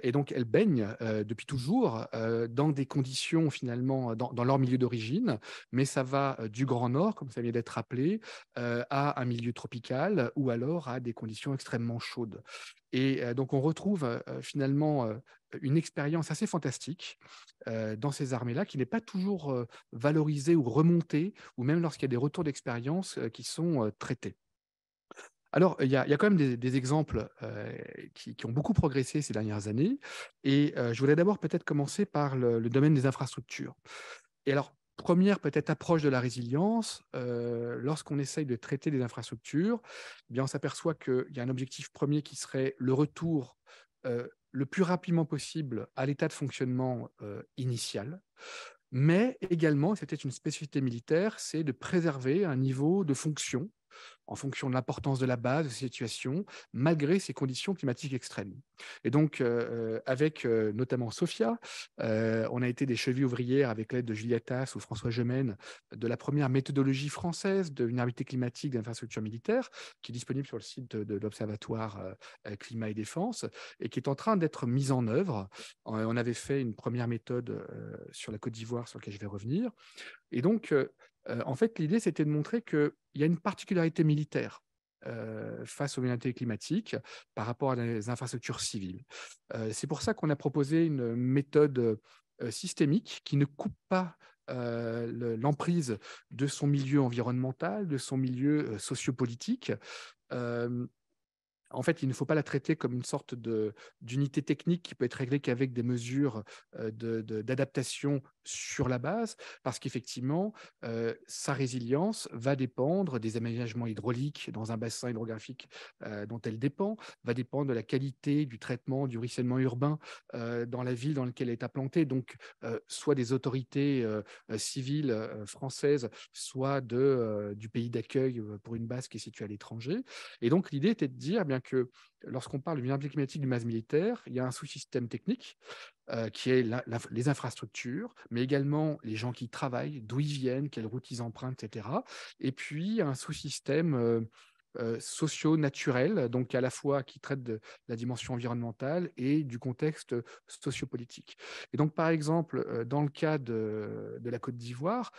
Et donc, elles baignent depuis toujours dans des conditions, finalement, dans leur milieu d'origine, mais ça va du Grand Nord, comme ça vient d'être rappelé, à un milieu tropical ou alors à des conditions extrêmement chaudes. Et donc, on retrouve finalement une expérience assez fantastique dans ces armées-là, qui n'est pas toujours valorisée ou remontée, ou même lorsqu'il y a des retours d'expérience qui sont traités. Alors, il y a quand même des exemples qui ont beaucoup progressé ces dernières années. Et je voulais d'abord peut-être commencer par le domaine des infrastructures. Et alors, première peut-être approche de la résilience, lorsqu'on essaye de traiter des infrastructures, eh bien, on s'aperçoit qu'il y a un objectif premier qui serait le retour le plus rapidement possible à l'état de fonctionnement initial. Mais également, c'était une spécificité militaire, c'est de préserver un niveau de fonction en fonction de l'importance de la base, de la situation, malgré ces conditions climatiques extrêmes. Et donc, avec notamment Sophia, on a été des chevilles ouvrières avec l'aide de Juliette Tass ou François Gemène de la première méthodologie française de vulnérabilité climatique d'infrastructures militaires, qui est disponible sur le site de l'Observatoire Climat et Défense et qui est en train d'être mise en œuvre. On avait fait une première méthode sur la Côte d'Ivoire, sur laquelle je vais revenir. Et donc, en fait, l'idée, c'était de montrer qu'il y a une particularité militaire face aux vulnérabilités climatiques par rapport à des infrastructures civiles. C'est pour ça qu'on a proposé une méthode systémique qui ne coupe pas l'emprise de son milieu environnemental, de son milieu sociopolitique. En fait, il ne faut pas la traiter comme une sorte d'unité technique qui peut être réglée qu'avec des mesures d'adaptation sur la base, parce qu'effectivement, sa résilience va dépendre des aménagements hydrauliques dans un bassin hydrographique dont elle dépend, va dépendre de la qualité du traitement, du ruissellement urbain dans la ville dans laquelle elle est implantée, donc soit des autorités civiles françaises, soit du pays d'accueil pour une base qui est située à l'étranger. Et donc, l'idée était de dire bien que lorsqu'on parle de vulnérabilité climatique d'une base militaire, il y a un sous-système technique qui est les infrastructures, mais également les gens qui y travaillent, d'où ils viennent, quelles routes ils empruntent, etc. Et puis, un sous-système socio-naturel, donc à la fois qui traite de la dimension environnementale et du contexte sociopolitique. Et donc, par exemple, dans le cas de la Côte d'Ivoire,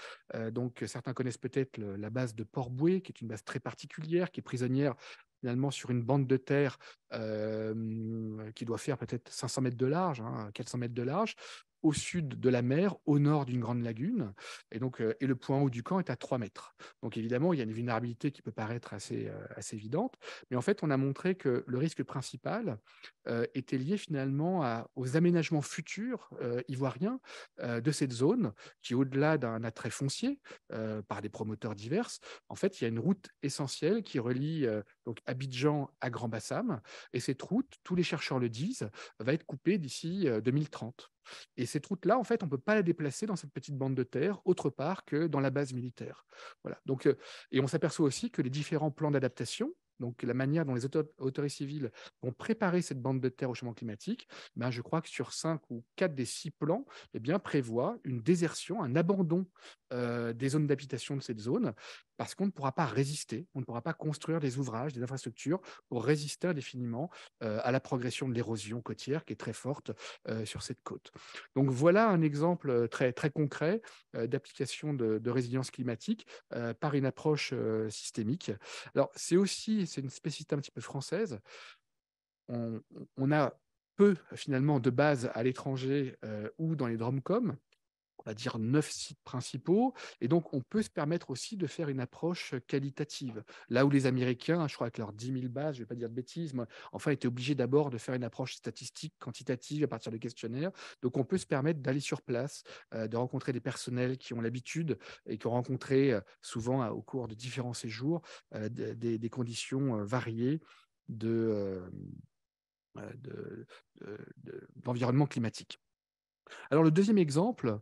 donc certains connaissent peut-être la base de Port-Bouët, qui est une base très particulière, qui est prisonnière finalement sur une bande de terre qui doit faire peut-être 500 mètres de large, 400 mètres de large, au sud de la mer, au nord d'une grande lagune. Et, donc, et le point haut du camp est à 3 mètres. Donc évidemment, il y a une vulnérabilité qui peut paraître assez évidente. Mais en fait, on a montré que le risque principal était lié finalement aux aménagements futurs ivoiriens de cette zone, qui au-delà d'un attrait foncier par des promoteurs divers, en fait, il y a une route essentielle qui relie donc Abidjan à Grand-Bassam. Et cette route, tous les chercheurs le disent, va être coupée d'ici 2030. Et cette route-là, en fait, on ne peut pas la déplacer dans cette petite bande de terre autre part que dans la base militaire. Voilà. Donc, et on s'aperçoit aussi que les différents plans d'adaptation, donc la manière dont les autorités civiles vont préparer cette bande de terre au changement climatique, ben, je crois que sur 5 ou 4 des 6 plans, eh bien, prévoient une désertion, un abandon des zones d'habitation de cette zone, parce qu'on ne pourra pas résister, on ne pourra pas construire des ouvrages, des infrastructures pour résister indéfiniment à la progression de l'érosion côtière qui est très forte sur cette côte. Donc voilà un exemple très, très concret d'application de résilience climatique par une approche systémique. Alors c'est une spécificité un petit peu française. On a peu finalement de bases à l'étranger ou dans les DROMCOM, on va dire 9 sites principaux, et donc on peut se permettre aussi de faire une approche qualitative. Là où les Américains, je crois avec leurs 10 000 bases, je ne vais pas dire de bêtises, mais enfin étaient obligés d'abord de faire une approche statistique, quantitative à partir de questionnaires. Donc on peut se permettre d'aller sur place, de rencontrer des personnels qui ont l'habitude et qui ont rencontré souvent au cours de différents séjours des conditions variées d'environnement climatique. Alors, le deuxième exemple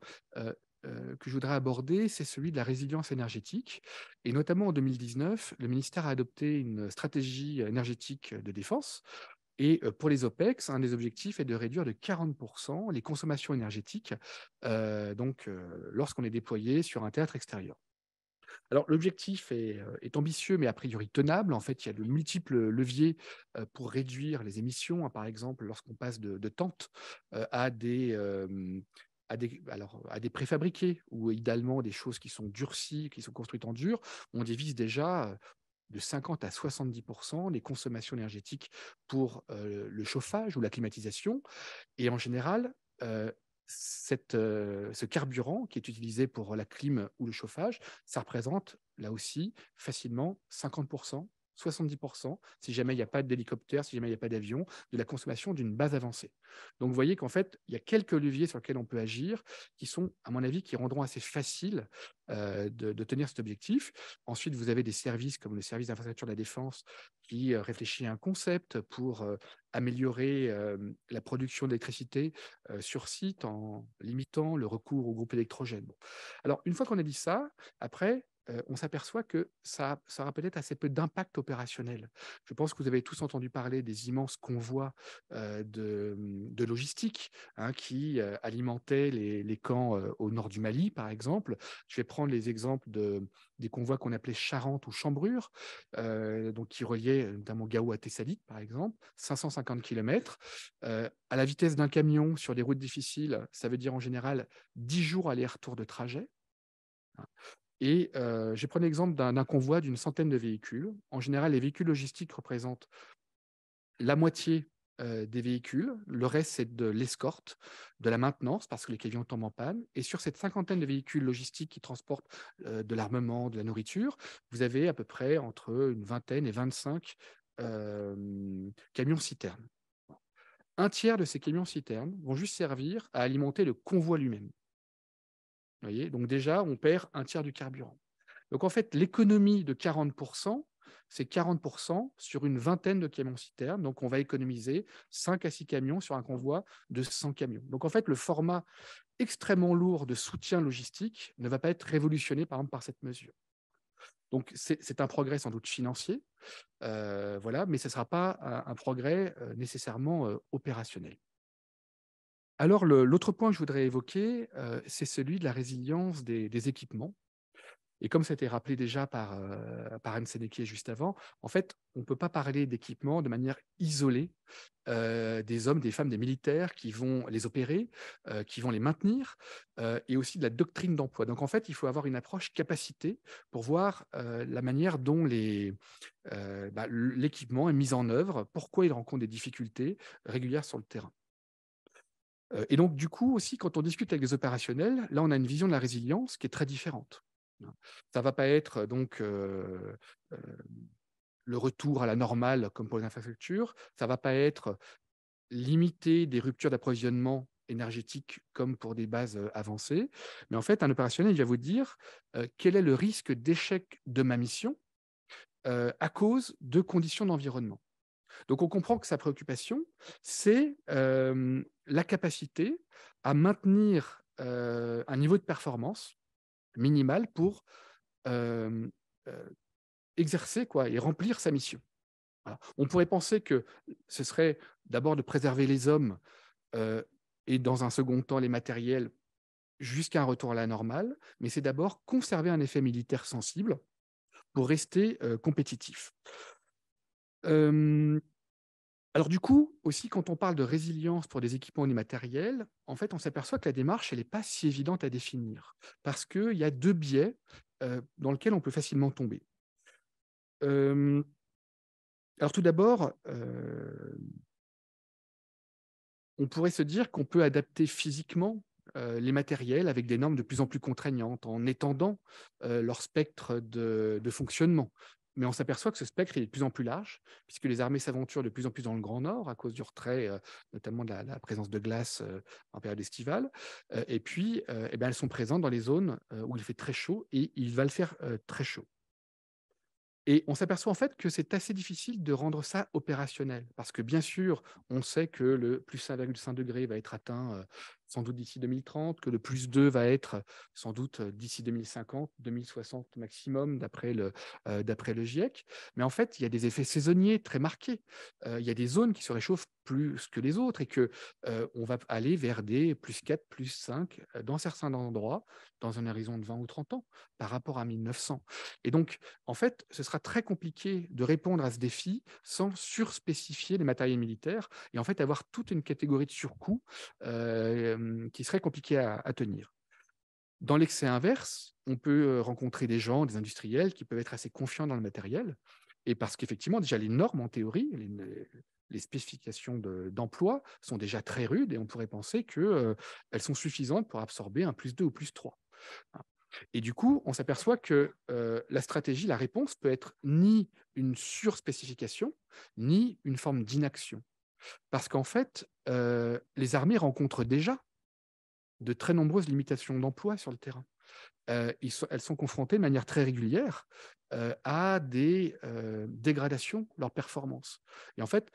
que je voudrais aborder, c'est celui de la résilience énergétique. Et notamment en 2019, le ministère a adopté une stratégie énergétique de défense. Et pour les OPEX, un des objectifs est de réduire de 40% les consommations énergétiques lorsqu'on est déployé sur un théâtre extérieur. Alors, l'objectif est ambitieux, mais a priori tenable. En fait, il y a de multiples leviers pour réduire les émissions. Par exemple, lorsqu'on passe de tentes à des préfabriqués ou idéalement des choses qui sont durcies, qui sont construites en dur, on divise déjà de 50 à 70% les consommations énergétiques pour le chauffage ou la climatisation. Et en général, ce carburant qui est utilisé pour la clim ou le chauffage, ça représente là aussi facilement 50%, 70%, si jamais il n'y a pas d'hélicoptère, si jamais il n'y a pas d'avion, de la consommation d'une base avancée. Donc vous voyez qu'en fait, il y a quelques leviers sur lesquels on peut agir qui sont, à mon avis, qui rendront assez facile de tenir cet objectif. Ensuite, vous avez des services comme le service d'infrastructure de la défense qui réfléchit à un concept pour améliorer la production d'électricité sur site en limitant le recours au groupe électrogène. Bon. Alors, une fois qu'on a dit ça, après, on s'aperçoit que ça aura peut-être assez peu d'impact opérationnel. Je pense que vous avez tous entendu parler des immenses convois de logistique, hein, qui alimentaient les camps au nord du Mali, par exemple. Je vais prendre les exemples des convois qu'on appelait Charente ou Chambrure, donc qui reliaient notamment Gao à Tessalit, par exemple, 550 km. À la vitesse d'un camion sur des routes difficiles, ça veut dire en général 10 jours aller-retour de trajet. Et je prends l'exemple d'un convoi d'une centaine de véhicules. En général, les véhicules logistiques représentent la moitié des véhicules. Le reste, c'est de l'escorte, de la maintenance, parce que les camions tombent en panne. Et sur cette cinquantaine de véhicules logistiques qui transportent de l'armement, de la nourriture, vous avez à peu près entre une vingtaine et 25 camions-citernes. Un tiers de ces camions-citernes vont juste servir à alimenter le convoi lui-même. Vous voyez, donc déjà, on perd un tiers du carburant. Donc en fait, l'économie de 40%, c'est 40% sur une vingtaine de camions-citernes. Donc on va économiser 5 à 6 camions sur un convoi de 100 camions. Donc en fait, le format extrêmement lourd de soutien logistique ne va pas être révolutionné, par exemple, par cette mesure. Donc c'est un progrès sans doute financier, voilà, mais ce ne sera pas un progrès nécessairement opérationnel. Alors, l'autre point que je voudrais évoquer, c'est celui de la résilience des équipements. Et comme ça a été rappelé déjà par Anne Sénéquier juste avant, en fait, on ne peut pas parler d'équipements de manière isolée des hommes, des femmes, des militaires qui vont les opérer, qui vont les maintenir, et aussi de la doctrine d'emploi. Donc, en fait, il faut avoir une approche capacité pour voir la manière dont l'équipement est mis en œuvre, pourquoi il rencontre des difficultés régulières sur le terrain. Et donc, du coup, aussi, quand on discute avec des opérationnels, là, on a une vision de la résilience qui est très différente. Ça ne va pas être donc le retour à la normale comme pour les infrastructures, ça ne va pas être limiter des ruptures d'approvisionnement énergétique comme pour des bases avancées, mais en fait, un opérationnel, il va vous dire quel est le risque d'échec de ma mission à cause de conditions d'environnement. Donc, on comprend que sa préoccupation, c'est la capacité à maintenir un niveau de performance minimal pour exercer et remplir sa mission. Voilà. On pourrait penser que ce serait d'abord de préserver les hommes et dans un second temps les matériels jusqu'à un retour à la normale, mais c'est d'abord conserver un effet militaire sensible pour rester compétitif. Alors du coup, aussi, quand on parle de résilience pour des équipements ou des matériels, en fait, on s'aperçoit que la démarche, elle n'est pas si évidente à définir, parce qu'il y a deux biais dans lesquels on peut facilement tomber. Alors tout d'abord, on pourrait se dire qu'on peut adapter physiquement les matériels avec des normes de plus en plus contraignantes, en étendant leur spectre de fonctionnement. Mais on s'aperçoit que ce spectre est de plus en plus large, puisque les armées s'aventurent de plus en plus dans le Grand Nord à cause du retrait, notamment de la présence de glace en période estivale. Et puis, elles sont présentes dans les zones où il fait très chaud, et il va le faire très chaud. Et on s'aperçoit en fait que c'est assez difficile de rendre ça opérationnel, parce que bien sûr, on sait que le plus 1,5 degré va être atteint sans doute d'ici 2030, que le plus 2 va être sans doute d'ici 2050, 2060 maximum, d'après le GIEC. Mais en fait, il y a des effets saisonniers très marqués. Il y a des zones qui se réchauffent plus que les autres et qu'on va aller vers des plus 4, plus 5 dans certains endroits, dans un horizon de 20 ou 30 ans, par rapport à 1900. Et donc, en fait, ce sera très compliqué de répondre à ce défi sans surspécifier les matériels militaires et en fait avoir toute une catégorie de surcoûts qui serait compliquée à tenir. Dans l'excès inverse, on peut rencontrer des gens, des industriels qui peuvent être assez confiants dans le matériel, et parce qu'effectivement, déjà, les normes en théorie, les spécifications d'emploi sont déjà très rudes, et on pourrait penser qu'elles sont suffisantes pour absorber un plus 2 ou plus 3. Et du coup, on s'aperçoit que la stratégie, la réponse peut être ni une surspécification, ni une forme d'inaction. Parce qu'en fait, les armées rencontrent déjà de très nombreuses limitations d'emploi sur le terrain. Elles sont confrontées de manière très régulière à des dégradations de leur performance. Et en fait,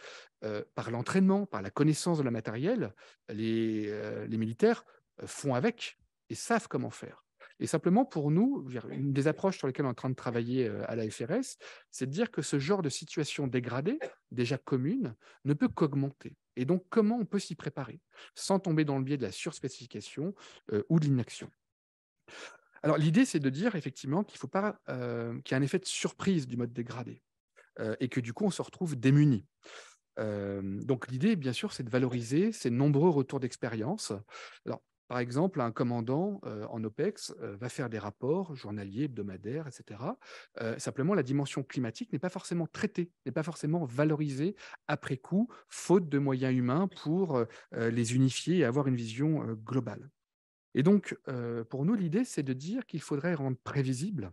par l'entraînement, par la connaissance de la matériel, les militaires font avec et savent comment faire. Et simplement, pour nous, une des approches sur lesquelles on est en train de travailler à la FRS, c'est de dire que ce genre de situation dégradée, déjà commune, ne peut qu'augmenter. Et donc, comment on peut s'y préparer sans tomber dans le biais de la surspécification ou de l'inaction? Alors, l'idée, c'est de dire effectivement qu'il faut pas qu'il y a un effet de surprise du mode dégradé et que du coup, on se retrouve démuni. Donc, l'idée, bien sûr, c'est de valoriser ces nombreux retours d'expérience. Alors, par exemple, un commandant en OPEX va faire des rapports journaliers, hebdomadaires, etc. Simplement, la dimension climatique n'est pas forcément traitée, n'est pas forcément valorisée après coup, faute de moyens humains pour les unifier et avoir une vision globale. Et donc, pour nous, l'idée, c'est de dire qu'il faudrait rendre prévisible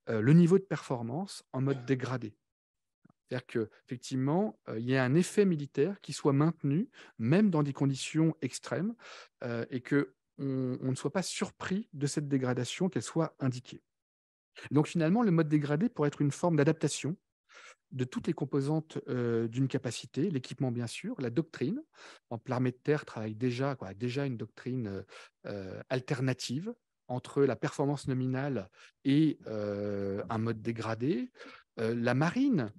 le niveau de performance en mode dégradé. C'est-à-dire qu'effectivement, il y a un effet militaire qui soit maintenu, même dans des conditions extrêmes, et qu'on ne soit pas surpris de cette dégradation, qu'elle soit indiquée. Donc finalement, le mode dégradé pourrait être une forme d'adaptation de toutes les composantes d'une capacité, l'équipement bien sûr, la doctrine. L'armée de terre travaille déjà, déjà une doctrine alternative entre la performance nominale et un mode dégradé. La marine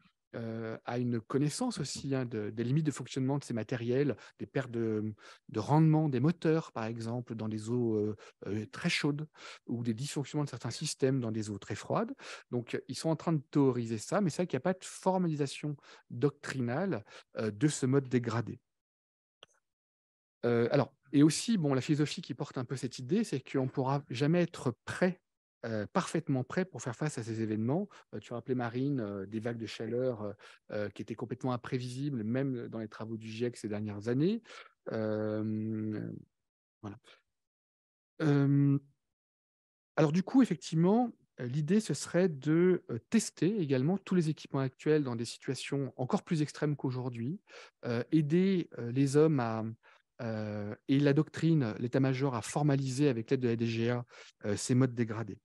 a une connaissance aussi des limites de fonctionnement de ces matériels, des pertes de rendement des moteurs, par exemple, dans des eaux très chaudes, ou des dysfonctionnements de certains systèmes dans des eaux très froides. Donc, ils sont en train de théoriser ça, mais c'est vrai qu'il n'y a pas de formalisation doctrinale de ce mode dégradé. Alors, et aussi, bon, la philosophie qui porte un peu cette idée, c'est qu'on ne pourra jamais être prêt, parfaitement prêt pour faire face à ces événements. Tu as rappelé, Marine, des vagues de chaleur qui étaient complètement imprévisibles, même dans les travaux du GIEC ces dernières années. Voilà. Alors du coup, effectivement, l'idée, ce serait de tester également tous les équipements actuels dans des situations encore plus extrêmes qu'aujourd'hui, aider les hommes et la doctrine, l'état-major, à formaliser avec l'aide de la DGA ces modes dégradés.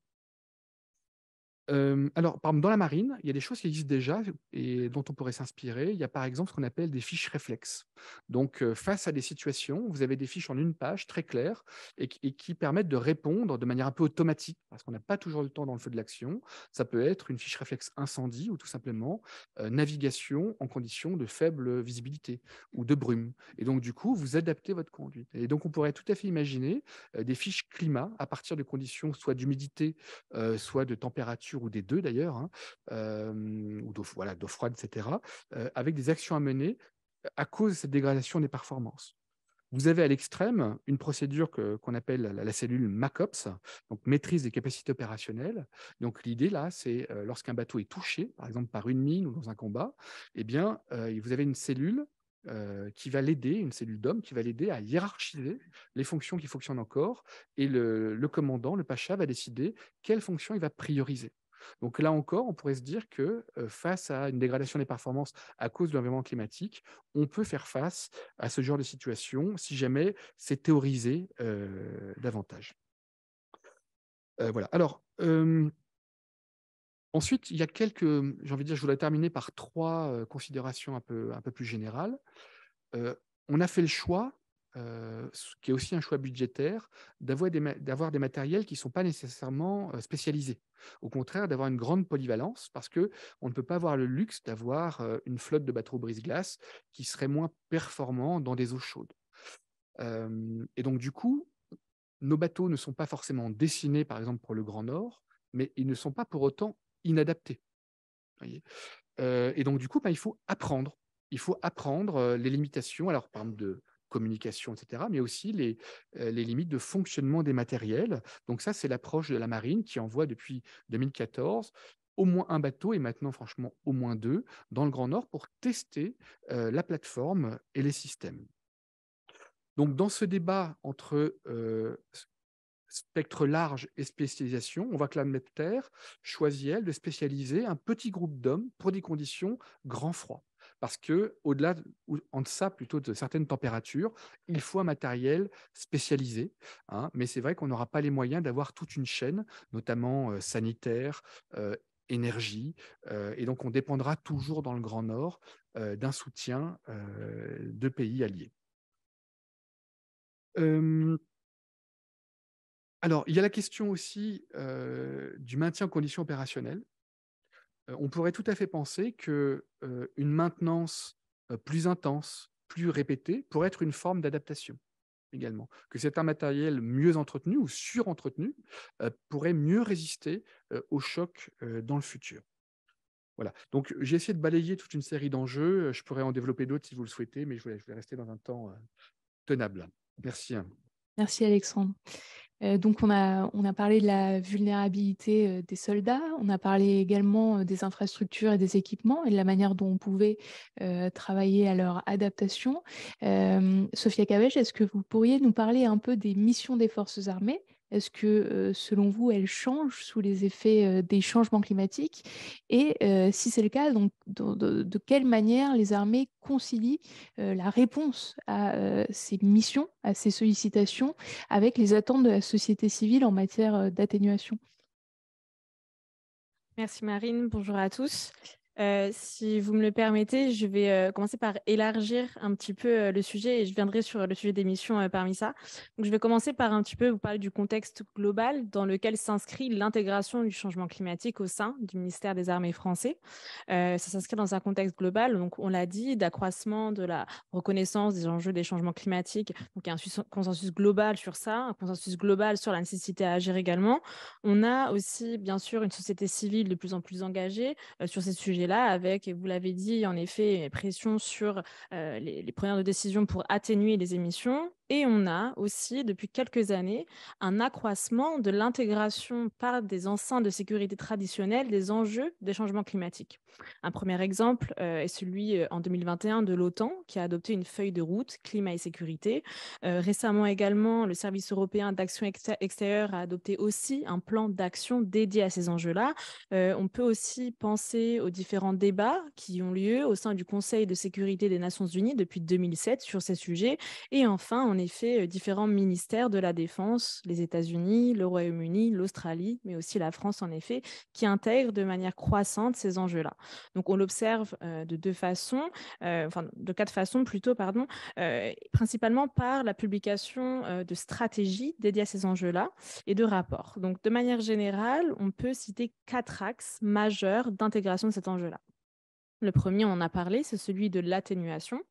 Alors, par exemple, dans la marine, il y a des choses qui existent déjà et dont on pourrait s'inspirer. Il y a par exemple ce qu'on appelle des fiches réflexes. Donc, face à des situations, vous avez des fiches en une page très claires et qui permettent de répondre de manière un peu automatique, parce qu'on n'a pas toujours le temps dans le feu de l'action. Ça peut être une fiche réflexe incendie ou tout simplement navigation en conditions de faible visibilité ou de brume. Et donc, du coup, vous adaptez votre conduite. Et donc, on pourrait tout à fait imaginer des fiches climat à partir de conditions soit d'humidité, soit de température ou des deux d'ailleurs, hein, ou d'eau froide, etc., avec des actions à mener à cause de cette dégradation des performances. Vous avez à l'extrême une procédure qu'on appelle la cellule MACOPS, donc maîtrise des capacités opérationnelles. Donc l'idée là, c'est lorsqu'un bateau est touché, par exemple par une mine ou dans un combat, eh bien, vous avez une cellule qui va l'aider, une cellule d'homme qui va l'aider à hiérarchiser les fonctions qui fonctionnent encore, et le commandant, le pacha, va décider quelles fonctions il va prioriser. Donc là encore, on pourrait se dire que face à une dégradation des performances à cause de l'environnement climatique, on peut faire face à ce genre de situation si jamais c'est théorisé davantage. Voilà. Alors, ensuite, il y a quelques, j'ai envie de dire, je voudrais terminer par trois considérations un peu plus générales. On a fait le choix, qui est aussi un choix budgétaire, d'avoir des matériels qui ne sont pas nécessairement spécialisés. Au contraire, d'avoir une grande polyvalence, parce qu'on ne peut pas avoir le luxe d'avoir une flotte de bateaux brise-glace qui serait moins performant dans des eaux chaudes. Et donc, du coup, nos bateaux ne sont pas forcément dessinés, par exemple, pour le Grand Nord, mais ils ne sont pas pour autant inadaptés. Voyez. Et donc, du coup, il faut apprendre. Il faut apprendre les limitations, alors par exemple de communication, etc., mais aussi les limites de fonctionnement des matériels. Donc ça, c'est l'approche de la marine qui envoie depuis 2014 au moins un bateau, et maintenant, franchement, au moins deux, dans le Grand Nord pour tester la plateforme et les systèmes. Donc, dans ce débat entre spectre large et spécialisation, on voit que l'armée de terre choisit, elle, de spécialiser un petit groupe d'hommes pour des conditions grand froid. Parce que, au-delà, en deçà plutôt de certaines températures, il faut un matériel spécialisé. Hein, mais c'est vrai qu'on n'aura pas les moyens d'avoir toute une chaîne, notamment sanitaire, énergie. Et donc, on dépendra toujours dans le Grand Nord d'un soutien de pays alliés. Alors, il y a la question aussi du maintien en conditions opérationnelles. On pourrait tout à fait penser qu'une maintenance plus intense, plus répétée, pourrait être une forme d'adaptation également, que c'est un matériel mieux entretenu ou surentretenu pourrait mieux résister aux chocs dans le futur. Voilà. Donc, j'ai essayé de balayer toute une série d'enjeux. Je pourrais en développer d'autres si vous le souhaitez, mais je vais rester dans un temps tenable. Merci. Merci Alexandre. Donc on a parlé de la vulnérabilité des soldats, on a parlé également des infrastructures et des équipements et de la manière dont on pouvait travailler à leur adaptation. Sophia Cabej, est-ce que vous pourriez nous parler un peu des missions des forces armées? Est-ce que, selon vous, elles changent sous les effets des changements climatiques? Et si c'est le cas, donc, de quelle manière les armées concilient la réponse à ces missions, à ces sollicitations, avec les attentes de la société civile en matière d'atténuation? Merci Marine, bonjour à tous. Si vous me le permettez, je vais commencer par élargir un petit peu le sujet et je viendrai sur le sujet des missions parmi ça. Donc, je vais commencer par un petit peu vous parler du contexte global dans lequel s'inscrit l'intégration du changement climatique au sein du ministère des Armées français. Ça s'inscrit dans un contexte global, donc on l'a dit, d'accroissement de la reconnaissance des enjeux des changements climatiques. Donc, il y a un consensus global sur ça, un consensus global sur la nécessité à agir également. On a aussi, bien sûr, une société civile de plus en plus engagée sur ces sujets-là, avec, et vous l'avez dit, en effet, une pression sur les preneurs de décision pour atténuer les émissions. Et on a aussi, depuis quelques années, un accroissement de l'intégration par des enceintes de sécurité traditionnelles des enjeux des changements climatiques. Un premier exemple est celui en 2021 de l'OTAN, qui a adopté une feuille de route climat et sécurité. Récemment également, le Service européen d'action extérieure a adopté aussi un plan d'action dédié à ces enjeux-là. On peut aussi penser aux différents débats qui ont lieu au sein du Conseil de sécurité des Nations Unies depuis 2007 sur ces sujets. Et enfin, en effet, différents ministères de la Défense, les États-Unis, le Royaume-Uni, l'Australie, mais aussi la France, en effet, qui intègrent de manière croissante ces enjeux-là. Donc, on l'observe de quatre façons plutôt, pardon, principalement par la publication de stratégies dédiées à ces enjeux-là et de rapports. Donc, de manière générale, on peut citer 4 axes majeurs d'intégration de cet enjeu-là. Le premier, on en a parlé, c'est celui de l'atténuation,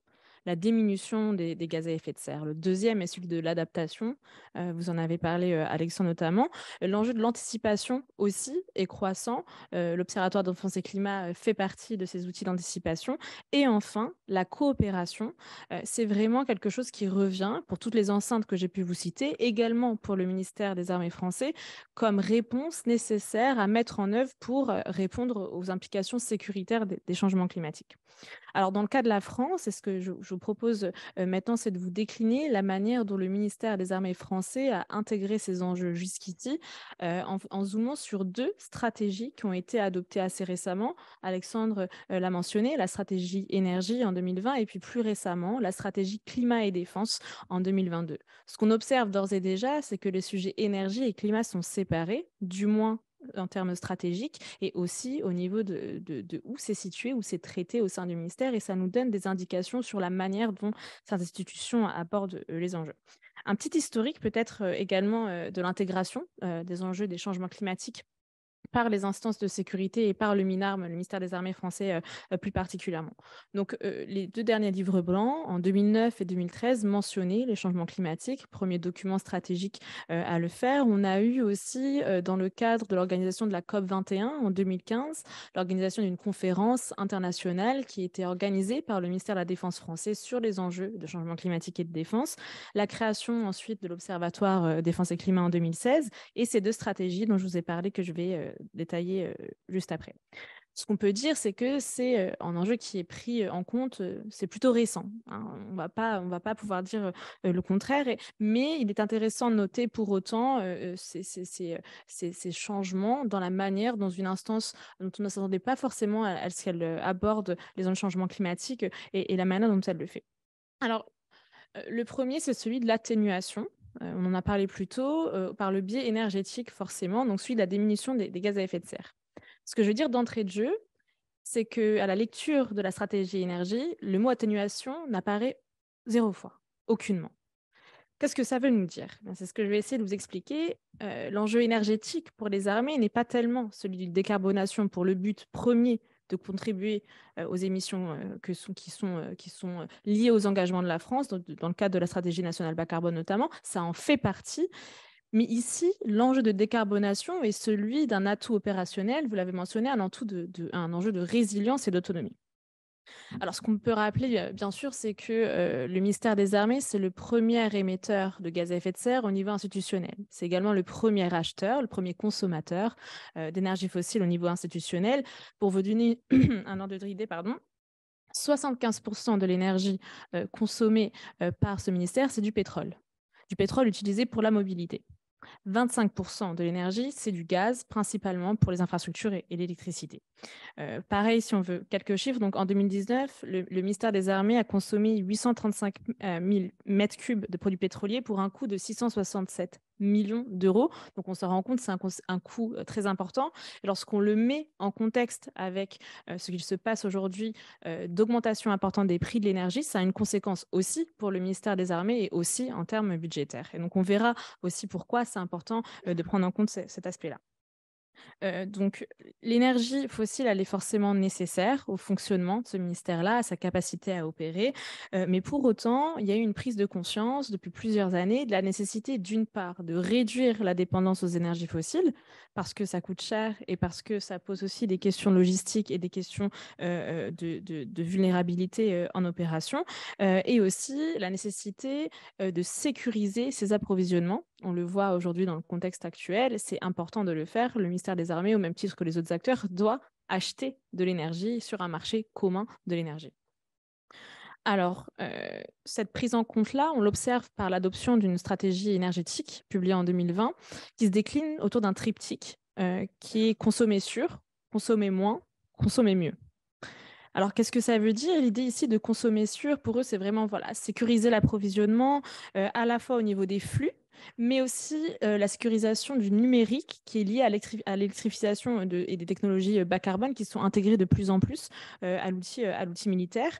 la diminution des gaz à effet de serre. Le deuxième est celui de l'adaptation. Vous en avez parlé, Alexandre, notamment. L'enjeu de l'anticipation aussi est croissant. L'Observatoire d'enfance et climat fait partie de ces outils d'anticipation. Et enfin, la coopération. C'est vraiment quelque chose qui revient pour toutes les enceintes que j'ai pu vous citer, également pour le ministère des Armées français, comme réponse nécessaire à mettre en œuvre pour répondre aux implications sécuritaires des changements climatiques. Alors, dans le cas de la France, et ce que je vous propose maintenant, c'est de vous décliner la manière dont le ministère des Armées français a intégré ces enjeux jusqu'ici, en zoomant sur 2 stratégies qui ont été adoptées assez récemment. Alexandre l'a mentionné, la stratégie énergie en 2020 et puis plus récemment, la stratégie climat et défense en 2022. Ce qu'on observe d'ores et déjà, c'est que les sujets énergie et climat sont séparés, du moins en termes stratégiques, et aussi au niveau de où c'est situé, où c'est traité au sein du ministère, et ça nous donne des indications sur la manière dont ces institutions abordent les enjeux. Un petit historique peut-être également de l'intégration des enjeux des changements climatiques par les instances de sécurité et par le MINARM, le ministère des Armées français plus particulièrement. Donc, les 2 derniers livres blancs, en 2009 et 2013, mentionnaient les changements climatiques, premier document stratégique à le faire. On a eu aussi, dans le cadre de l'organisation de la COP21 en 2015, l'organisation d'une conférence internationale qui était organisée par le ministère de la Défense français sur les enjeux de changement climatique et de défense, la création ensuite de l'Observatoire Défense et Climat en 2016, et ces 2 stratégies dont je vous ai parlé que je vais détailler juste après. Ce qu'on peut dire, c'est que c'est un enjeu qui est pris en compte, c'est plutôt récent, hein. On va pas pouvoir dire le contraire, mais il est intéressant de noter pour autant ces changements dans la manière dont une instance dont on ne s'attendait pas forcément à ce qu'elle aborde les enjeux de changement climatique et la manière dont elle le fait. Alors, le premier, c'est celui de l'atténuation. On en a parlé plus tôt, par le biais énergétique forcément, donc celui de la diminution des gaz à effet de serre. Ce que je veux dire d'entrée de jeu, c'est qu'à la lecture de la stratégie énergie, le mot atténuation n'apparaît 0 fois, aucunement. Qu'est-ce que ça veut nous dire? C'est ce que je vais essayer de vous expliquer. L'enjeu énergétique pour les armées n'est pas tellement celui de décarbonation pour le but premier de contribuer aux émissions qui sont liées aux engagements de la France, dans le cadre de la stratégie nationale bas carbone notamment. Ça en fait partie. Mais ici, l'enjeu de décarbonation est celui d'un atout opérationnel, vous l'avez mentionné, un enjeu de résilience et d'autonomie. Alors, ce qu'on peut rappeler, bien sûr, c'est que le ministère des Armées, c'est le premier émetteur de gaz à effet de serre au niveau institutionnel. C'est également le premier acheteur, le premier consommateur d'énergie fossile au niveau institutionnel. Pour vous donner un ordre d'idée, 75% de l'énergie consommée par ce ministère, c'est du pétrole utilisé pour la mobilité. 25% de l'énergie, c'est du gaz, principalement pour les infrastructures et l'électricité. Pareil, si on veut quelques chiffres, donc en 2019, le ministère des Armées a consommé 835 000 mètres cubes de produits pétroliers pour un coût de 667 millions d'euros. Donc on se rend compte, c'est un coût très important. Et lorsqu'on le met en contexte avec ce qu'il se passe aujourd'hui d'augmentation importante des prix de l'énergie, ça a une conséquence aussi pour le ministère des Armées et aussi en termes budgétaires. Et donc on verra aussi pourquoi c'est important de prendre en compte cet aspect-là. Donc, l'énergie fossile, elle est forcément nécessaire au fonctionnement de ce ministère-là, à sa capacité à opérer. Mais pour autant, il y a eu une prise de conscience depuis plusieurs années de la nécessité, d'une part, de réduire la dépendance aux énergies fossiles, parce que ça coûte cher et parce que ça pose aussi des questions logistiques et des questions de vulnérabilité en opération, et aussi la nécessité de sécuriser ces approvisionnements. On le voit aujourd'hui dans le contexte actuel, c'est important de le faire. Le ministère des Armées, au même titre que les autres acteurs, doit acheter de l'énergie sur un marché commun de l'énergie. Alors, cette prise en compte-là, on l'observe par l'adoption d'une stratégie énergétique publiée en 2020 qui se décline autour d'un triptyque qui est consommer sûr, consommer moins, consommer mieux. Alors, qu'est-ce que ça veut dire? L'idée ici de consommer sûr, pour eux, c'est vraiment sécuriser l'approvisionnement à la fois au niveau des flux, mais aussi la sécurisation du numérique qui est lié à l'électrification et des technologies bas carbone qui sont intégrées de plus en plus à l'outil militaire.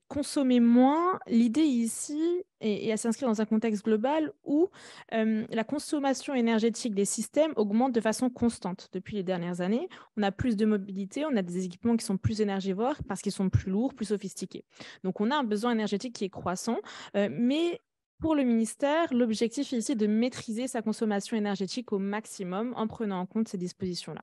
Consommer moins, l'idée ici, et elle s'inscrit dans un contexte global où la consommation énergétique des systèmes augmente de façon constante depuis les dernières années. On a plus de mobilité, on a des équipements qui sont plus énergivores parce qu'ils sont plus lourds, plus sophistiqués. Donc, on a un besoin énergétique qui est croissant, mais pour le ministère, l'objectif est ici de maîtriser sa consommation énergétique au maximum en prenant en compte ces dispositions-là.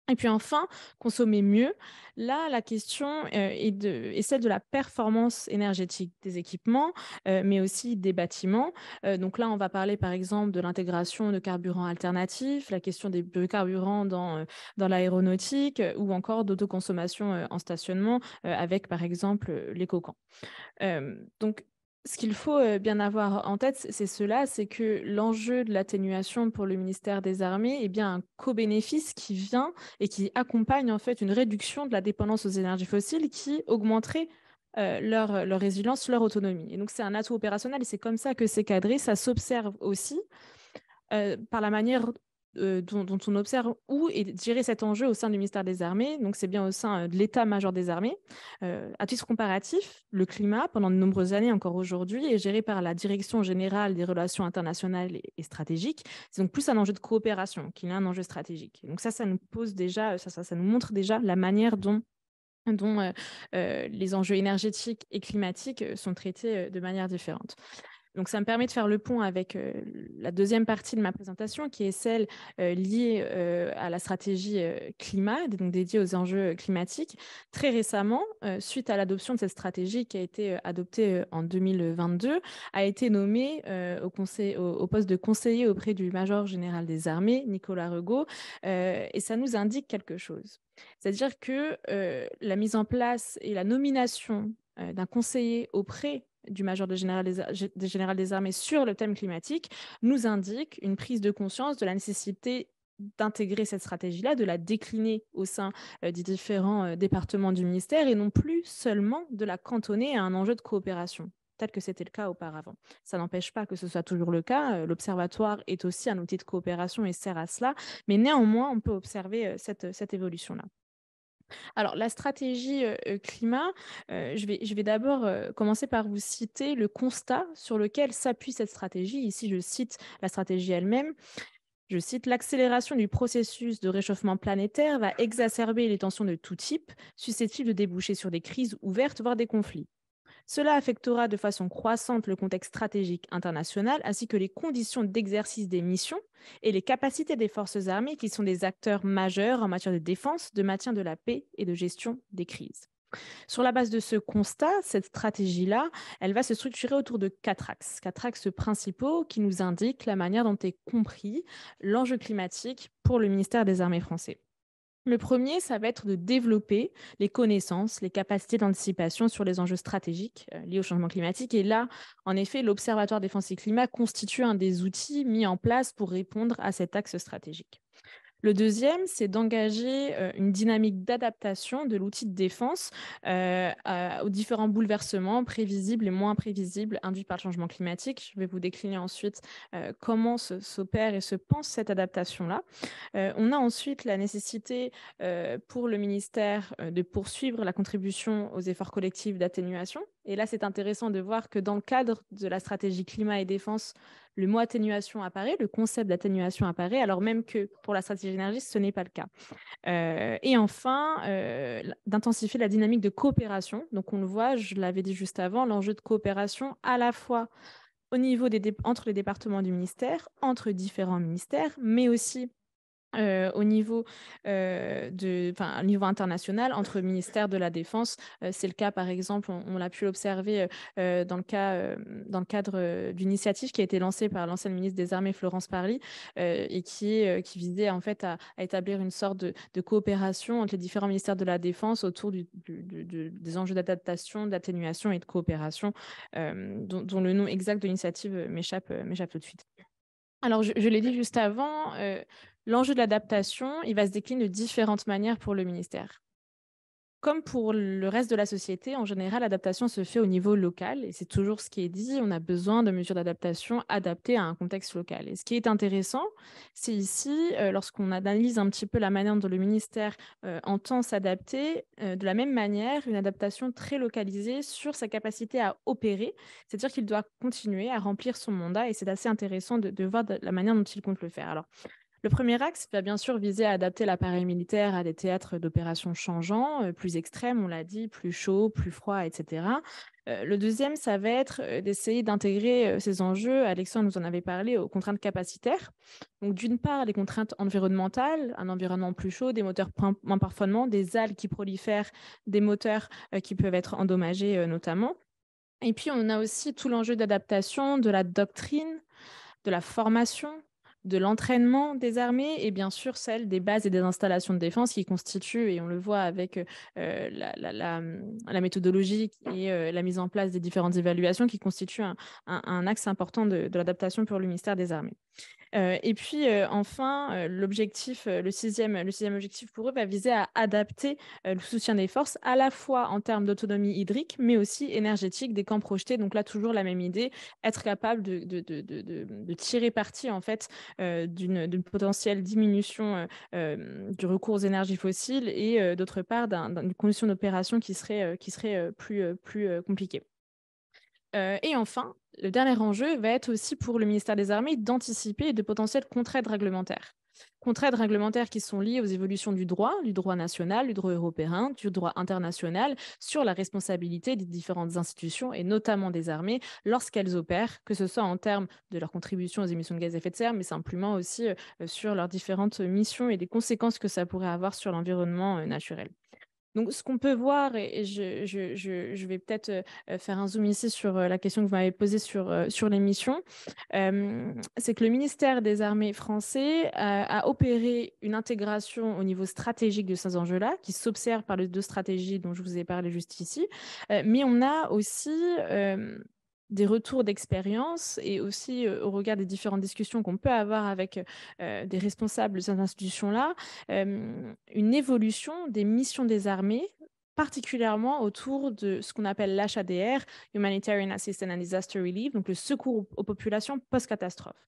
Et puis enfin, consommer mieux. Là, la question est celle de la performance énergétique des équipements, mais aussi des bâtiments. Donc là, on va parler par exemple de l'intégration de carburants alternatifs, la question des biocarburants dans l'aéronautique ou encore d'autoconsommation en stationnement avec par exemple l'éco-camp. Donc, ce qu'il faut bien avoir en tête, c'est cela, c'est que l'enjeu de l'atténuation pour le ministère des Armées est bien un co-bénéfice qui vient et qui accompagne en fait une réduction de la dépendance aux énergies fossiles qui augmenterait leur résilience, leur autonomie. Et donc, c'est un atout opérationnel et c'est comme ça que c'est cadré. Ça s'observe aussi par la manière dont on observe où est géré cet enjeu au sein du ministère des Armées. Donc, c'est bien au sein de l'état-major des armées. À titre comparatif, le climat, pendant de nombreuses années, encore aujourd'hui, est géré par la Direction générale des relations internationales et stratégiques. C'est donc plus un enjeu de coopération qu'il y a un enjeu stratégique. Et donc, ça nous pose déjà, ça nous montre déjà la manière dont les enjeux énergétiques et climatiques sont traités de manière différente. Donc, ça me permet de faire le pont avec la deuxième partie de ma présentation, qui est celle liée à la stratégie climat, donc dédiée aux enjeux climatiques. Très récemment, suite à l'adoption de cette stratégie qui a été adoptée en 2022, a été nommé au poste de conseiller auprès du Major général des armées, Nicolas Regaud, et ça nous indique quelque chose. C'est-à-dire que la mise en place et la nomination d'un conseiller auprès du Major général des armées sur le thème climatique nous indique une prise de conscience de la nécessité d'intégrer cette stratégie-là, de la décliner au sein des différents départements du ministère et non plus seulement de la cantonner à un enjeu de coopération, tel que c'était le cas auparavant. Ça n'empêche pas que ce soit toujours le cas. L'Observatoire est aussi un outil de coopération et sert à cela, mais néanmoins, on peut observer cette évolution-là. Alors, la stratégie climat, je vais d'abord commencer par vous citer le constat sur lequel s'appuie cette stratégie. Ici, je cite la stratégie elle-même. Je cite: l'accélération du processus de réchauffement planétaire va exacerber les tensions de tout type, susceptibles de déboucher sur des crises ouvertes, voire des conflits. Cela affectera de façon croissante le contexte stratégique international ainsi que les conditions d'exercice des missions et les capacités des forces armées qui sont des acteurs majeurs en matière de défense, de maintien de la paix et de gestion des crises. Sur la base de ce constat, cette stratégie-là, elle va se structurer autour de quatre axes principaux qui nous indiquent la manière dont est compris l'enjeu climatique pour le ministère des Armées français. Le premier, ça va être de développer les connaissances, les capacités d'anticipation sur les enjeux stratégiques liés au changement climatique. Et là, en effet, l'Observatoire Défense et Climat constitue un des outils mis en place pour répondre à cet axe stratégique. Le deuxième, c'est d'engager une dynamique d'adaptation de l'outil de défense aux différents bouleversements prévisibles et moins prévisibles induits par le changement climatique. Je vais vous décliner ensuite comment s'opère et se pense cette adaptation-là. On a ensuite la nécessité pour le ministère de poursuivre la contribution aux efforts collectifs d'atténuation. Et là, c'est intéressant de voir que dans le cadre de la stratégie climat et défense, le mot atténuation apparaît, le concept d'atténuation apparaît, alors même que pour la stratégie énergie, ce n'est pas le cas. Et enfin, d'intensifier la dynamique de coopération. Donc, on le voit, je l'avais dit juste avant, l'enjeu de coopération à la fois au niveau entre les départements du ministère, entre différents ministères, mais aussi au niveau, au niveau international, entre ministères de la Défense. C'est le cas, par exemple, on l'a pu l'observer dans le cadre d'une initiative qui a été lancée par l'ancienne ministre des Armées, Florence Parly, et qui visait en fait à établir une sorte de coopération entre les différents ministères de la Défense autour des enjeux d'adaptation, d'atténuation et de coopération, dont le nom exact de l'initiative m'échappe tout de suite. Alors, je l'ai dit juste avant, l'enjeu de l'adaptation, il va se décliner de différentes manières pour le ministère. Comme pour le reste de la société, en général, l'adaptation se fait au niveau local et c'est toujours ce qui est dit. On a besoin de mesures d'adaptation adaptées à un contexte local. Et ce qui est intéressant, c'est ici, lorsqu'on analyse un petit peu la manière dont le ministère entend s'adapter, de la même manière, une adaptation très localisée sur sa capacité à opérer, c'est-à-dire qu'il doit continuer à remplir son mandat et c'est assez intéressant de voir la manière dont il compte le faire. Alors, le premier axe va bien sûr viser à adapter l'appareil militaire à des théâtres d'opérations changeants, plus extrêmes, on l'a dit, plus chauds, plus froids, etc. Le deuxième, ça va être d'essayer d'intégrer ces enjeux, Alexandre nous en avait parlé, aux contraintes capacitaires. Donc d'une part, les contraintes environnementales, un environnement plus chaud, des moteurs moins performants, des algues qui prolifèrent, des moteurs qui peuvent être endommagés notamment. Et puis on a aussi tout l'enjeu d'adaptation, de la doctrine, de la formation, de l'entraînement des armées et bien sûr celle des bases et des installations de défense qui constituent, et on le voit avec la méthodologie et la mise en place des différentes évaluations, qui constituent un axe important de l'adaptation pour le ministère des Armées. Et puis enfin, le sixième objectif pour eux va viser à adapter le soutien des forces à la fois en termes d'autonomie hydrique, mais aussi énergétique des camps projetés. Donc là, toujours la même idée, être capable de tirer parti en fait d'une potentielle diminution du recours aux énergies fossiles et d'autre part d'une condition d'opération qui serait plus compliquée. Et enfin, le dernier enjeu va être aussi pour le ministère des Armées d'anticiper de potentielles contre-aides réglementaires. Contre-aides réglementaires qui sont liées aux évolutions du droit national, du droit européen, du droit international, sur la responsabilité des différentes institutions et notamment des armées lorsqu'elles opèrent, que ce soit en termes de leur contribution aux émissions de gaz à effet de serre, mais simplement aussi sur leurs différentes missions et des conséquences que ça pourrait avoir sur l'environnement naturel. Donc, ce qu'on peut voir, et je vais peut-être faire un zoom ici sur la question que vous m'avez posée sur les missions, c'est que le ministère des Armées français a opéré une intégration au niveau stratégique de ces enjeux-là, qui s'observe par les deux stratégies dont je vous ai parlé juste ici. Mais on a aussi des retours d'expérience et aussi au regard des différentes discussions qu'on peut avoir avec des responsables de ces institutions-là, une évolution des missions des armées, particulièrement autour de ce qu'on appelle l'HADR, Humanitarian Assistance and Disaster Relief, donc le secours aux populations post-catastrophe.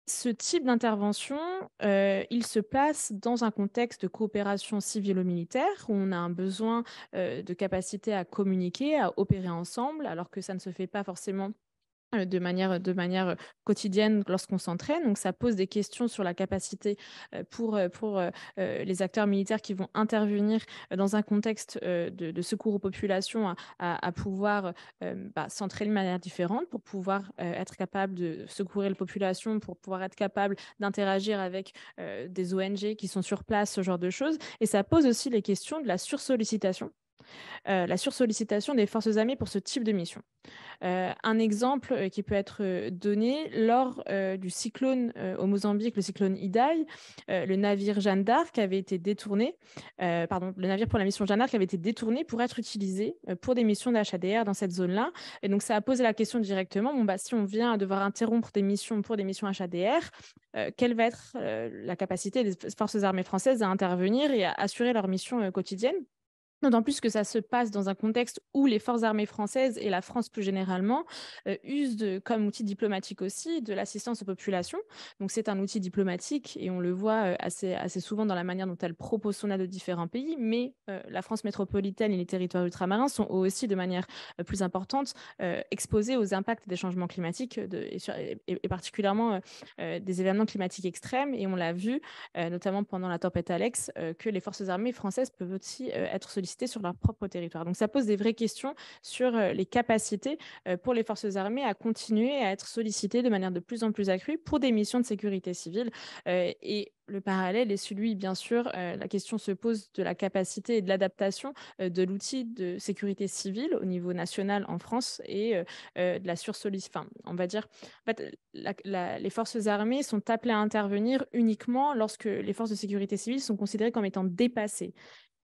Ce type d'intervention, il se place dans un contexte de coopération civilo-militaire où on a un besoin de capacité à communiquer, à opérer ensemble, alors que ça ne se fait pas forcément de manière quotidienne lorsqu'on s'entraîne. Donc ça pose des questions sur la capacité pour les acteurs militaires qui vont intervenir dans un contexte de secours aux populations à pouvoir s'entraîner de manière différente pour pouvoir être capable de secourir les populations, pour pouvoir être capable d'interagir avec des ONG qui sont sur place, ce genre de choses. Et ça pose aussi les questions de la sursollicitation des forces armées pour ce type de mission. Un exemple qui peut être donné lors du cyclone au Mozambique, le cyclone Idai, le navire Jeanne d'Arc avait été détourné, le navire pour la mission Jeanne d'Arc avait été détourné pour être utilisé pour des missions d'HADR dans cette zone-là. Et donc, ça a posé la question directement, si on vient à devoir interrompre des missions pour des missions HADR, quelle va être la capacité des forces armées françaises à intervenir et à assurer leur mission quotidienne? D'autant plus que ça se passe dans un contexte où les forces armées françaises et la France plus généralement usent comme outil diplomatique aussi de l'assistance aux populations. Donc c'est un outil diplomatique et on le voit assez souvent dans la manière dont elle propose son aide aux différents pays. Mais la France métropolitaine et les territoires ultramarins sont aussi de manière plus importante exposés aux impacts des changements climatiques et particulièrement des événements climatiques extrêmes. Et on l'a vu notamment pendant la tempête Alex, que les forces armées françaises peuvent aussi être sollicitées sur leur propre territoire. Donc ça pose des vraies questions sur les capacités pour les forces armées à continuer à être sollicitées de manière de plus en plus accrue pour des missions de sécurité civile. Et le parallèle est celui, bien sûr, la question se pose de la capacité et de l'adaptation de l'outil de sécurité civile au niveau national en France et de la sursollicitation. Enfin, on va dire, en fait, les forces armées sont appelées à intervenir uniquement lorsque les forces de sécurité civile sont considérées comme étant dépassées.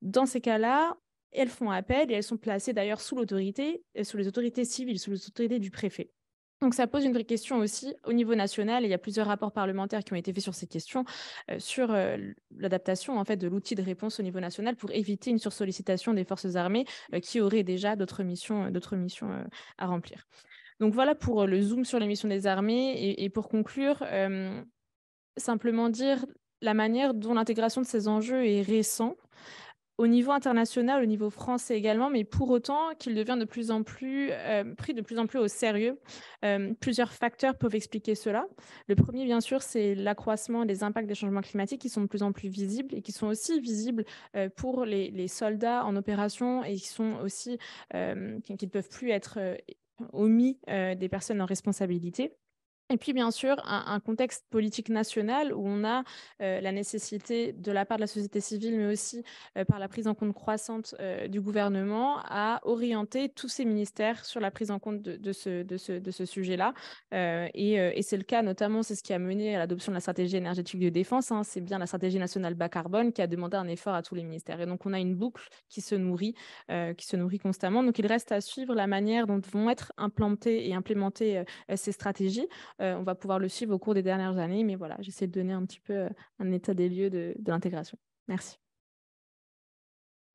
Dans ces cas-là, elles font appel et elles sont placées d'ailleurs sous les autorités civiles, sous l'autorité du préfet. Donc ça pose une vraie question aussi au niveau national et il y a plusieurs rapports parlementaires qui ont été faits sur ces questions, sur l'adaptation en fait de l'outil de réponse au niveau national pour éviter une sursollicitation des forces armées qui auraient déjà d'autres missions à remplir. Donc voilà pour le zoom sur les missions des armées et pour conclure, simplement dire la manière dont l'intégration de ces enjeux est récente au niveau international, au niveau français également, mais pour autant qu'il devient de plus en plus pris de plus en plus au sérieux. Plusieurs facteurs peuvent expliquer cela. Le premier, bien sûr, c'est l'accroissement des impacts des changements climatiques qui sont de plus en plus visibles et qui sont aussi visibles pour les soldats en opération et qui sont aussi qui ne peuvent plus être omis des personnes en responsabilité. Et puis, bien sûr, un contexte politique national où on a la nécessité de la part de la société civile, mais aussi par la prise en compte croissante du gouvernement, à orienter tous ces ministères sur la prise en compte de ce sujet-là. Et c'est le cas, notamment, c'est ce qui a mené à l'adoption de la stratégie énergétique de défense. C'est bien la stratégie nationale bas carbone qui a demandé un effort à tous les ministères. Et donc, on a une boucle qui se nourrit constamment. Donc, il reste à suivre la manière dont vont être implantées et implémentées ces stratégies. On va pouvoir le suivre au cours des dernières années. Mais voilà, j'essaie de donner un petit peu un état des lieux de l'intégration. Merci.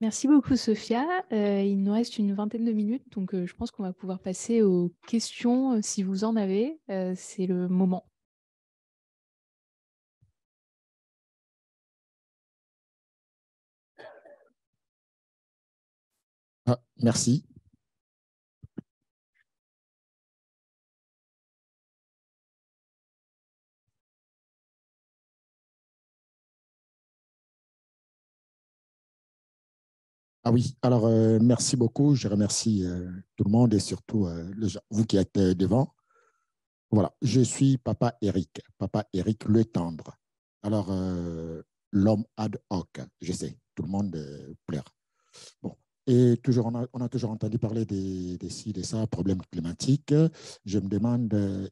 Merci beaucoup, Sophia. Il nous reste une vingtaine de minutes, donc je pense qu'on va pouvoir passer aux questions si vous en avez. C'est le moment. Merci. Ah oui, alors merci beaucoup. Je remercie tout le monde et surtout vous qui êtes devant. Voilà, je suis Papa Eric Le Tendre. Alors, l'homme ad hoc, je sais, tout le monde pleure. Bon, et toujours, on a toujours entendu parler des ci, des ça, problèmes climatiques. Je me demande,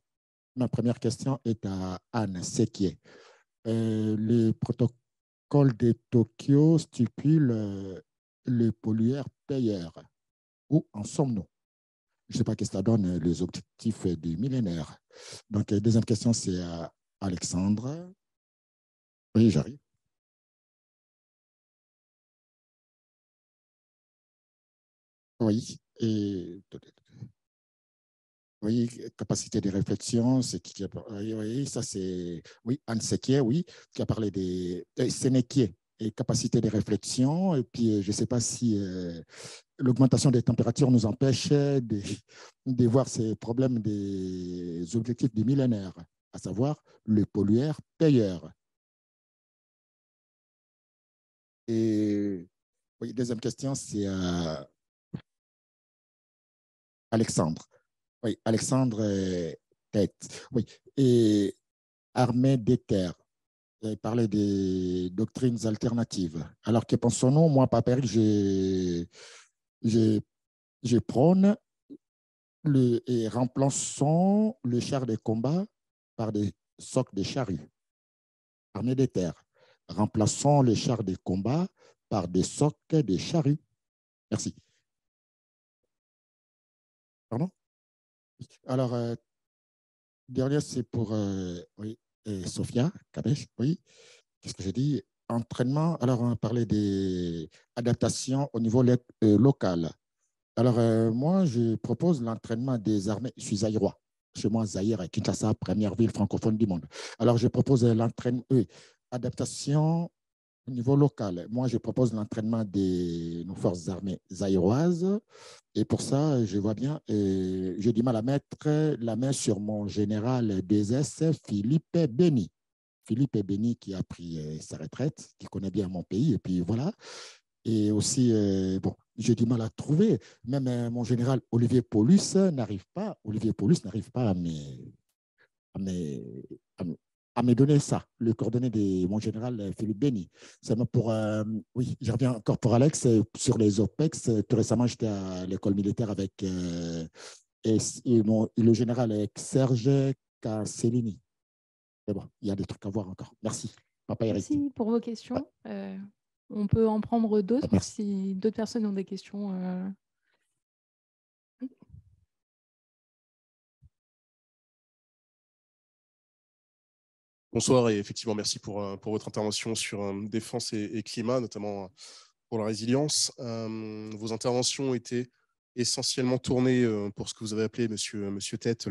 ma première question est à Anne Sequier. Le protocole de Tokyo stipule le pollueur-payeur. Où en sommes-nous? Je ne sais pas ce que ça donne les objectifs du millénaire. Donc, deuxième question, c'est à Alexandre. Oui, j'arrive. Oui. Et Oui, capacité de réflexion, c'est oui, ça c'est, oui, Anne Sequier, oui, qui a parlé des Sénéquier et capacité de réflexion. Et puis, je ne sais pas si l'augmentation des températures nous empêche de voir ces problèmes des objectifs du millénaire, à savoir le pollueur-payeur. Et oui, deuxième question, c'est Alexandre. Oui, Alexandre Tête. Oui, et armée des terres. Vous parlé des doctrines alternatives. Alors que pensons-nous, moi, Papel, je prône et remplaçons le char de combat par des socs de charrues. Armée des terres. Remplaçons le char de combat par des socs de charrues. Merci. Pardon? Alors, dernier, c'est pour oui, Sophia Kabesh. Oui, qu'est-ce que j'ai dit? Entraînement. Alors, on parlait des adaptations au niveau local. Alors, moi, je propose l'entraînement des armées. Je suis zaïrois. Chez moi, Zaïre, Kinshasa, première ville francophone du monde. Alors, je propose l'entraînement, adaptation au niveau local. Moi, je propose l'entraînement de nos forces armées zaïroises. Et pour ça, je vois bien, j'ai du mal à mettre la main sur mon général des S, Philippe Béni. Philippe Béni qui a pris sa retraite, qui connaît bien mon pays. Et puis voilà. Et aussi, bon, j'ai du mal à trouver. Même mon général Olivier Paulus n'arrive pas à me, à me donner ça, le coordonnées de mon général Philippe Béni. Seulement pour, oui, je reviens encore pour Alex sur les OPEX. Tout récemment, j'étais à l'école militaire avec le général Serge Cassellini. Mais bon, il y a des trucs à voir encore. Merci. Papa Eric. Merci pour vos questions. On peut en prendre d'autres Merci. si d'autres personnes ont des questions. Oui. Bonsoir et effectivement, merci pour votre intervention sur défense et climat, notamment pour la résilience. Vos interventions étaient essentiellement tournées pour ce que vous avez appelé, monsieur Tête,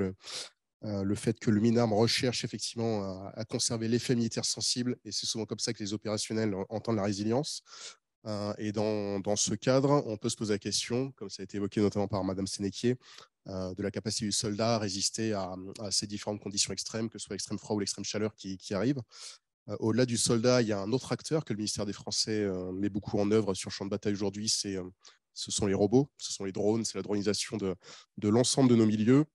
le fait que le MINARM recherche effectivement à conserver l'effet militaire sensible, et c'est souvent comme ça que les opérationnels entendent la résilience. Et dans ce cadre, on peut se poser la question, comme ça a été évoqué notamment par Madame Sénéquier, de la capacité du soldat à résister à ces différentes conditions extrêmes, que ce soit l'extrême froid ou l'extrême chaleur qui arrivent. Au-delà du soldat, il y a un autre acteur que le ministère des Français met beaucoup en œuvre sur le champ de bataille aujourd'hui, ce sont les robots, ce sont les drones, c'est la dronisation de l'ensemble de nos milieux.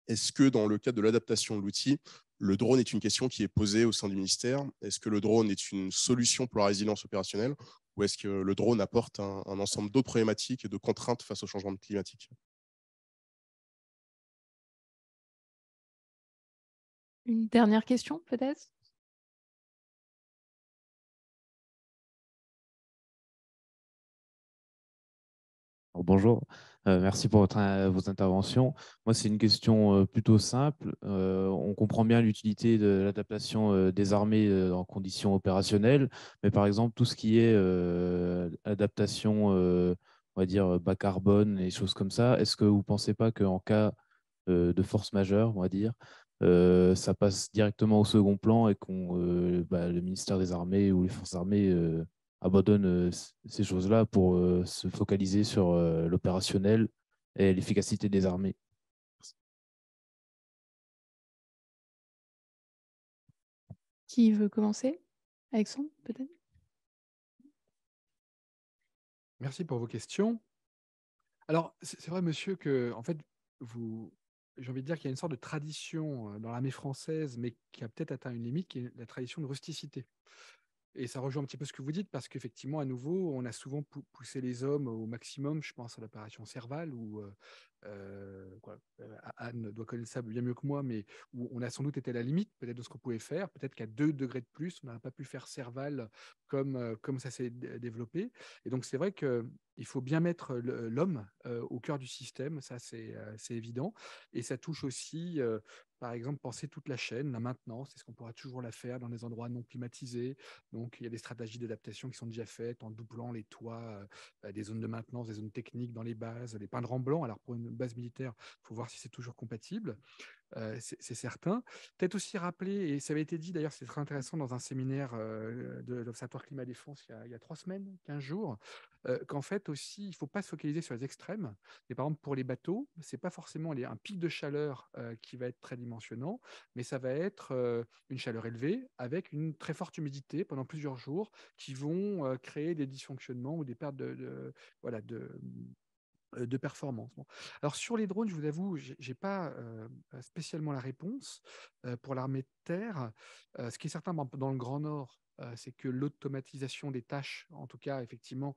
Est-ce que dans le cadre de l'adaptation de l'outil, le drone est une question qui est posée au sein du ministère? Est-ce que le drone est une solution pour la résilience opérationnelle, ou est-ce que le drone apporte un ensemble d'autres problématiques et de contraintes face au changement climatique? Une dernière question, peut-être? Bonjour, merci pour vos interventions. Moi, c'est une question plutôt simple. On comprend bien l'utilité de l'adaptation des armées en conditions opérationnelles, mais par exemple, tout ce qui est adaptation, on va dire, bas carbone et choses comme ça, est-ce que vous ne pensez pas qu'en cas de force majeure, on va dire, ça passe directement au second plan et le ministère des Armées ou les forces armées abandonnent ces choses-là pour se focaliser sur l'opérationnel et l'efficacité des armées? Qui veut commencer? Alexandre, peut-être? Merci pour vos questions. Alors, c'est vrai, monsieur, que en fait, j'ai envie de dire qu'il y a une sorte de tradition dans l'armée française, mais qui a peut-être atteint une limite, qui est la tradition de rusticité. Et ça rejoint un petit peu ce que vous dites, parce qu'effectivement, à nouveau, on a souvent poussé les hommes au maximum. Je pense à l'opération Serval, où Anne doit connaître ça bien mieux que moi, mais où on a sans doute été à la limite peut-être de ce qu'on pouvait faire. Peut-être qu'à 2 degrés de plus, on n'aurait pas pu faire Serval comme ça s'est développé. Et donc, c'est vrai qu'il faut bien mettre l'homme au cœur du système, ça c'est évident. Et ça touche aussi par exemple, penser toute la chaîne, la maintenance, est-ce qu'on pourra toujours la faire dans des endroits non climatisés? Donc, il y a des stratégies d'adaptation qui sont déjà faites en doublant les toits des zones de maintenance, des zones techniques dans les bases, les peindre en blanc. Alors, pour une base militaire, il faut voir si c'est toujours compatible. C'est certain. Peut-être aussi rappeler, et ça avait été dit d'ailleurs, c'est très intéressant dans un séminaire de l'Observatoire Climat Défense il y a 3 semaines, 15 jours, qu'en fait aussi, il ne faut pas se focaliser sur les extrêmes. Et par exemple, pour les bateaux, ce n'est pas forcément un pic de chaleur qui va être très dimensionnant, mais ça va être une chaleur élevée avec une très forte humidité pendant plusieurs jours qui vont créer des dysfonctionnements ou des pertes de performance. Bon. Alors sur les drones, je vous avoue, je n'ai pas spécialement la réponse pour l'armée de terre. Ce qui est certain dans le Grand Nord, c'est que l'automatisation des tâches, en tout cas, effectivement,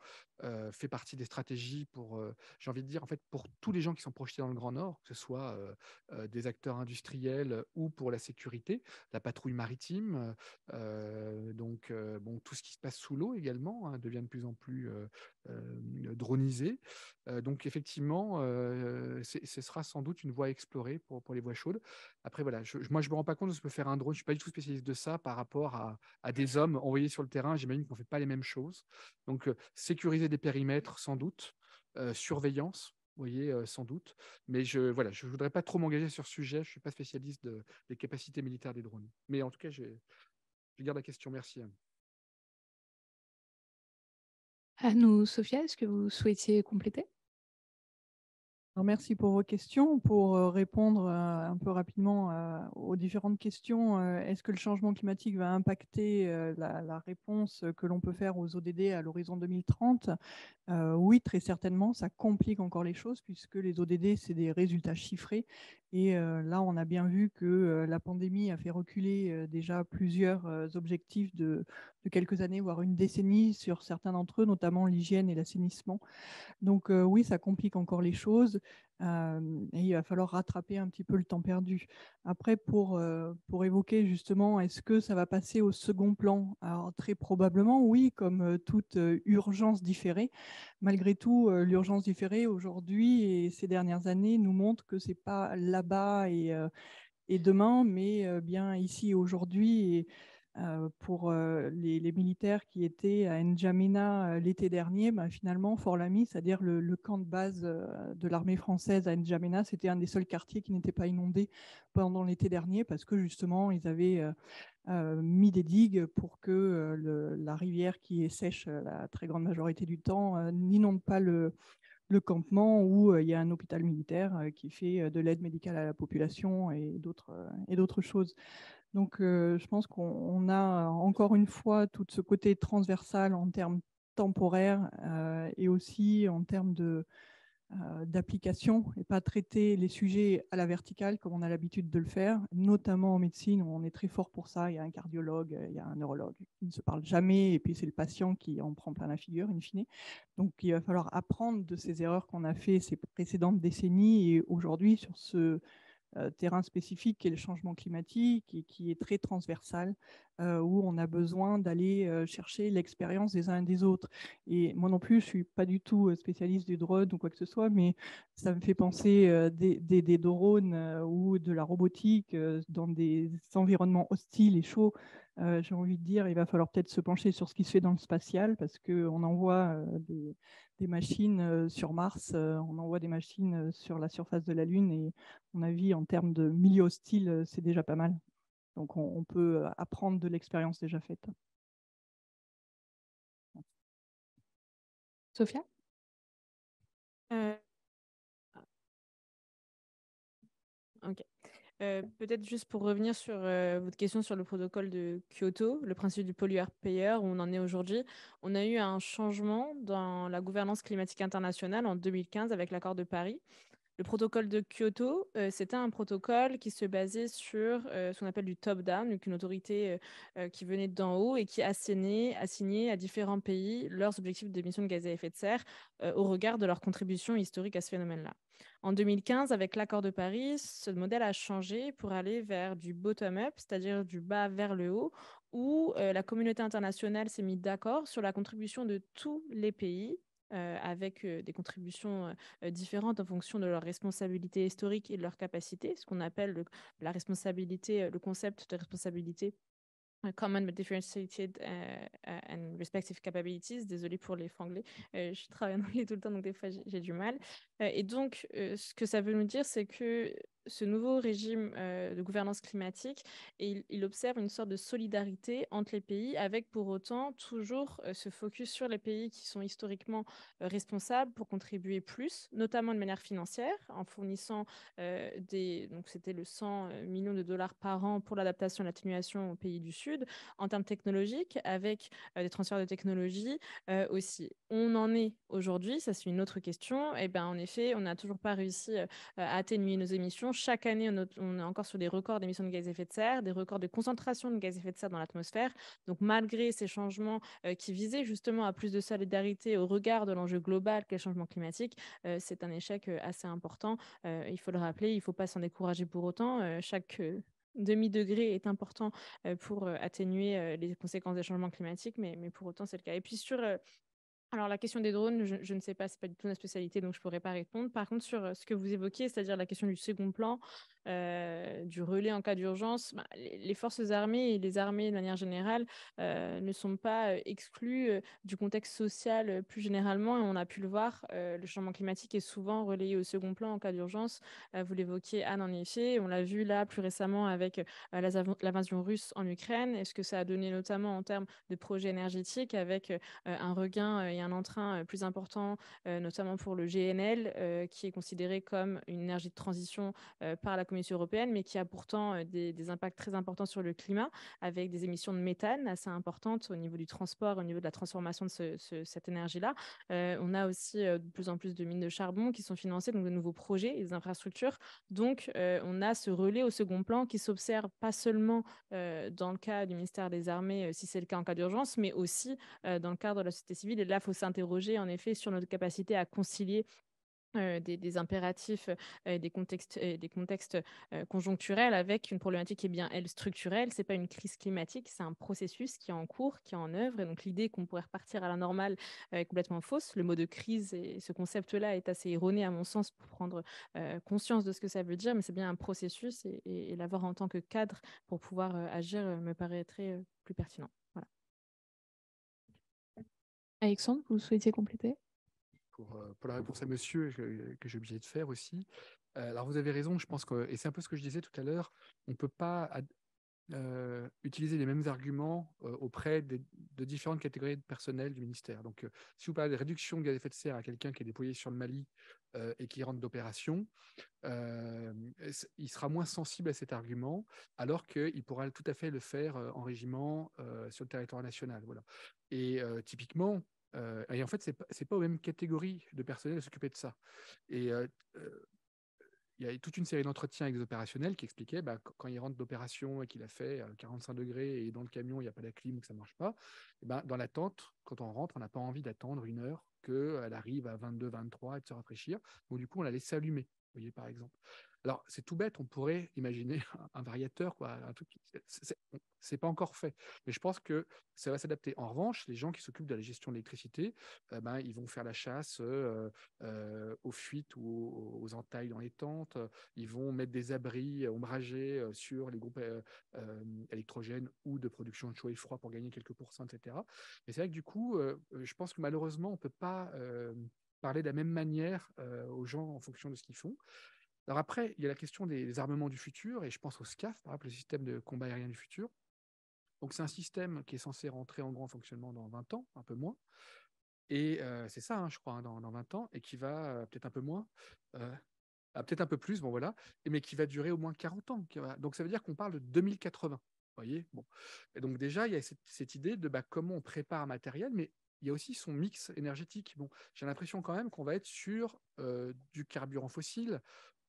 fait partie des stratégies pour, j'ai envie de dire, en fait, pour tous les gens qui sont projetés dans le Grand Nord, que ce soit des acteurs industriels ou pour la sécurité, la patrouille maritime, bon, tout ce qui se passe sous l'eau également devient de plus en plus dronisé. Donc effectivement, ce sera sans doute une voie explorée pour les voies chaudes. Après, voilà, moi, je ne me rends pas compte de ce que peut faire un drone. Je ne suis pas du tout spécialiste de ça par rapport à des hommes envoyés sur le terrain. J'imagine qu'on ne fait pas les mêmes choses. Donc, sécuriser des périmètres, sans doute. Surveillance, vous voyez, sans doute. Mais je ne voudrais pas trop m'engager sur ce sujet. Je ne suis pas spécialiste des capacités militaires des drones. Mais en tout cas, je garde la question. Merci. Anne, Sophia, est-ce que vous souhaitiez compléter? Alors, merci pour vos questions. Pour répondre un peu rapidement aux différentes questions, est-ce que le changement climatique va impacter la réponse que l'on peut faire aux ODD à l'horizon 2030? Oui, très certainement, ça complique encore les choses puisque les ODD, c'est des résultats chiffrés. Et là, on a bien vu que la pandémie a fait reculer déjà plusieurs objectifs de quelques années, voire une décennie sur certains d'entre eux, notamment l'hygiène et l'assainissement. Donc oui, ça complique encore les choses et il va falloir rattraper un petit peu le temps perdu. Après, pour évoquer justement, est-ce que ça va passer au second plan? Alors très probablement, oui, comme toute urgence différée. Malgré tout, l'urgence différée aujourd'hui et ces dernières années nous montre que ce n'est pas là-bas et demain, mais bien ici et aujourd'hui. Et pour les militaires qui étaient à N'Djamena l'été dernier, finalement, Fort-Lamy, c'est-à-dire le camp de base de l'armée française à N'Djamena, c'était un des seuls quartiers qui n'était pas inondé pendant l'été dernier parce que justement, ils avaient mis des digues pour que la rivière qui est sèche la très grande majorité du temps n'inonde pas le campement où il y a un hôpital militaire qui fait de l'aide médicale à la population et d'autres choses. Donc, je pense qu'on a encore une fois tout ce côté transversal en termes temporaires et aussi en termes d'application et pas traiter les sujets à la verticale comme on a l'habitude de le faire, notamment en médecine où on est très fort pour ça. Il y a un cardiologue, il y a un neurologue qui ne se parlent jamais et puis c'est le patient qui en prend plein la figure in fine. Donc, il va falloir apprendre de ces erreurs qu'on a fait ces précédentes décennies et aujourd'hui sur ce terrain spécifique qui est le changement climatique et qui est très transversal, où on a besoin d'aller chercher l'expérience des uns et des autres. Et moi non plus, je ne suis pas du tout spécialiste du drone ou quoi que ce soit, mais ça me fait penser des drones ou de la robotique dans des environnements hostiles et chauds. J'ai envie de dire, il va falloir peut-être se pencher sur ce qui se fait dans le spatial parce qu'on envoie des machines sur Mars, on envoie des machines sur la surface de la Lune et à mon avis, en termes de milieu hostile, c'est déjà pas mal. Donc, on peut apprendre de l'expérience déjà faite. Sophia? Ok. Peut-être juste pour revenir sur votre question sur le protocole de Kyoto, le principe du pollueur-payeur, où on en est aujourd'hui. On a eu un changement dans la gouvernance climatique internationale en 2015 avec l'accord de Paris. Le protocole de Kyoto, c'était un protocole qui se basait sur ce qu'on appelle du top-down, donc une autorité qui venait d'en haut et qui assignait à différents pays leurs objectifs d'émissions de gaz à effet de serre au regard de leur contribution historique à ce phénomène-là. En 2015, avec l'accord de Paris, ce modèle a changé pour aller vers du bottom-up, c'est-à-dire du bas vers le haut, où la communauté internationale s'est mise d'accord sur la contribution de tous les pays avec des contributions différentes en fonction de leur responsabilité historique et de leur capacité, ce qu'on appelle la responsabilité, le concept de responsabilité common but differentiated and respective capabilities. Désolée pour les franglais, je travaille en anglais tout le temps, donc des fois j'ai du mal. Et donc, ce que ça veut nous dire, c'est que ce nouveau régime de gouvernance climatique, il observe une sorte de solidarité entre les pays, avec pour autant toujours ce focus sur les pays qui sont historiquement responsables pour contribuer plus, notamment de manière financière, en fournissant donc c'était le 100 millions de dollars par an pour l'adaptation et l'atténuation aux pays du Sud, en termes technologiques, avec des transferts de technologie aussi. On en est aujourd'hui, ça c'est une autre question. Et ben, en effet, on n'a toujours pas réussi à atténuer nos émissions. Chaque année, on est encore sur des records d'émissions de gaz à effet de serre, des records de concentration de gaz à effet de serre dans l'atmosphère. Donc, malgré ces changements qui visaient justement à plus de solidarité au regard de l'enjeu global qu'est le changement climatique, c'est un échec assez important. Il faut le rappeler, il ne faut pas s'en décourager pour autant. Chaque demi-degré est important pour atténuer les conséquences des changements climatiques, mais pour autant, c'est le cas. Et puis sur alors, la question des drones, je ne sais pas, ce n'est pas du tout ma spécialité, donc je ne pourrais pas répondre. Par contre, sur ce que vous évoquiez, c'est-à-dire la question du second plan, du relais en cas d'urgence, les forces armées et les armées de manière générale ne sont pas exclues du contexte social plus généralement. Et on a pu le voir, le changement climatique est souvent relayé au second plan en cas d'urgence. Vous l'évoquiez, Anne, en effet. On l'a vu là plus récemment avec l'invasion russe en Ukraine. Et ce que ça a donné notamment en termes de projets énergétiques, avec un regain et un entrain plus important, notamment pour le GNL, qui est considéré comme une énergie de transition par la Commission européenne, mais qui a pourtant des impacts très importants sur le climat, avec des émissions de méthane assez importantes au niveau du transport, au niveau de la transformation de cette énergie-là. On a aussi de plus en plus de mines de charbon qui sont financées, donc de nouveaux projets et des infrastructures. Donc, on a ce relais au second plan qui s'observe pas seulement dans le cas du ministère des Armées, si c'est le cas en cas d'urgence, mais aussi dans le cadre de la société civile. Et là, il faut s'interroger en effet sur notre capacité à concilier des impératifs, des contextes conjoncturels, avec une problématique qui est bien, elle, structurelle. Ce n'est pas une crise climatique, c'est un processus qui est en cours, qui est en œuvre. Et donc, l'idée qu'on pourrait repartir à la normale est complètement fausse. Le mot de crise et ce concept-là est assez erroné, à mon sens, pour prendre conscience de ce que ça veut dire. Mais c'est bien un processus, et l'avoir en tant que cadre pour pouvoir agir me paraîtrait plus pertinent. Voilà. Alexandre, vous souhaitiez compléter ? Pour la réponse à monsieur, que j'ai oublié de faire aussi. Alors, vous avez raison, je pense que, et c'est un peu ce que je disais tout à l'heure, on ne peut pas utiliser les mêmes arguments auprès de différentes catégories de personnel du ministère. Donc, si vous parlez de réduction de gaz à effet de serre à quelqu'un qui est déployé sur le Mali et qui rentre d'opération, il sera moins sensible à cet argument, alors qu'il pourra tout à fait le faire en régiment sur le territoire national. Voilà. Et typiquement, et en fait, c'est pas aux mêmes catégories de personnel à s'occuper de ça. Et il y a toute une série d'entretiens avec des opérationnels qui expliquaient quand il rentre d'opération et qu'il a fait 45 degrés et dans le camion, il n'y a pas la clim ou que ça ne marche pas, et dans la tente, quand on rentre, on n'a pas envie d'attendre une heure qu'elle arrive à 22, 23 et de se rafraîchir. Donc, du coup, on la laisse s'allumer, vous voyez, par exemple. Alors, c'est tout bête, on pourrait imaginer un variateur, quoi, un truc c'est pas encore fait. Mais je pense que ça va s'adapter. En revanche, les gens qui s'occupent de la gestion de l'électricité, ils vont faire la chasse aux fuites ou aux entailles dans les tentes. Ils vont mettre des abris ombragés sur les groupes électrogènes ou de production de chaud et froid pour gagner quelques pourcents, etc. Mais c'est vrai que du coup, je pense que malheureusement, on ne peut pas parler de la même manière aux gens en fonction de ce qu'ils font. Alors après, il y a la question des armements du futur, et je pense au SCAF, par exemple, le système de combat aérien du futur. Donc c'est un système qui est censé rentrer en grand fonctionnement dans 20 ans, un peu moins. Et c'est ça, hein, je crois, dans 20 ans, et qui va peut-être un peu moins, peut-être un peu plus, bon voilà, mais qui va durer au moins 40 ans. Donc ça veut dire qu'on parle de 2080. Vous voyez, bon. Et donc déjà, il y a cette idée de comment on prépare un matériel, mais il y a aussi son mix énergétique. Bon, j'ai l'impression quand même qu'on va être sur du carburant fossile,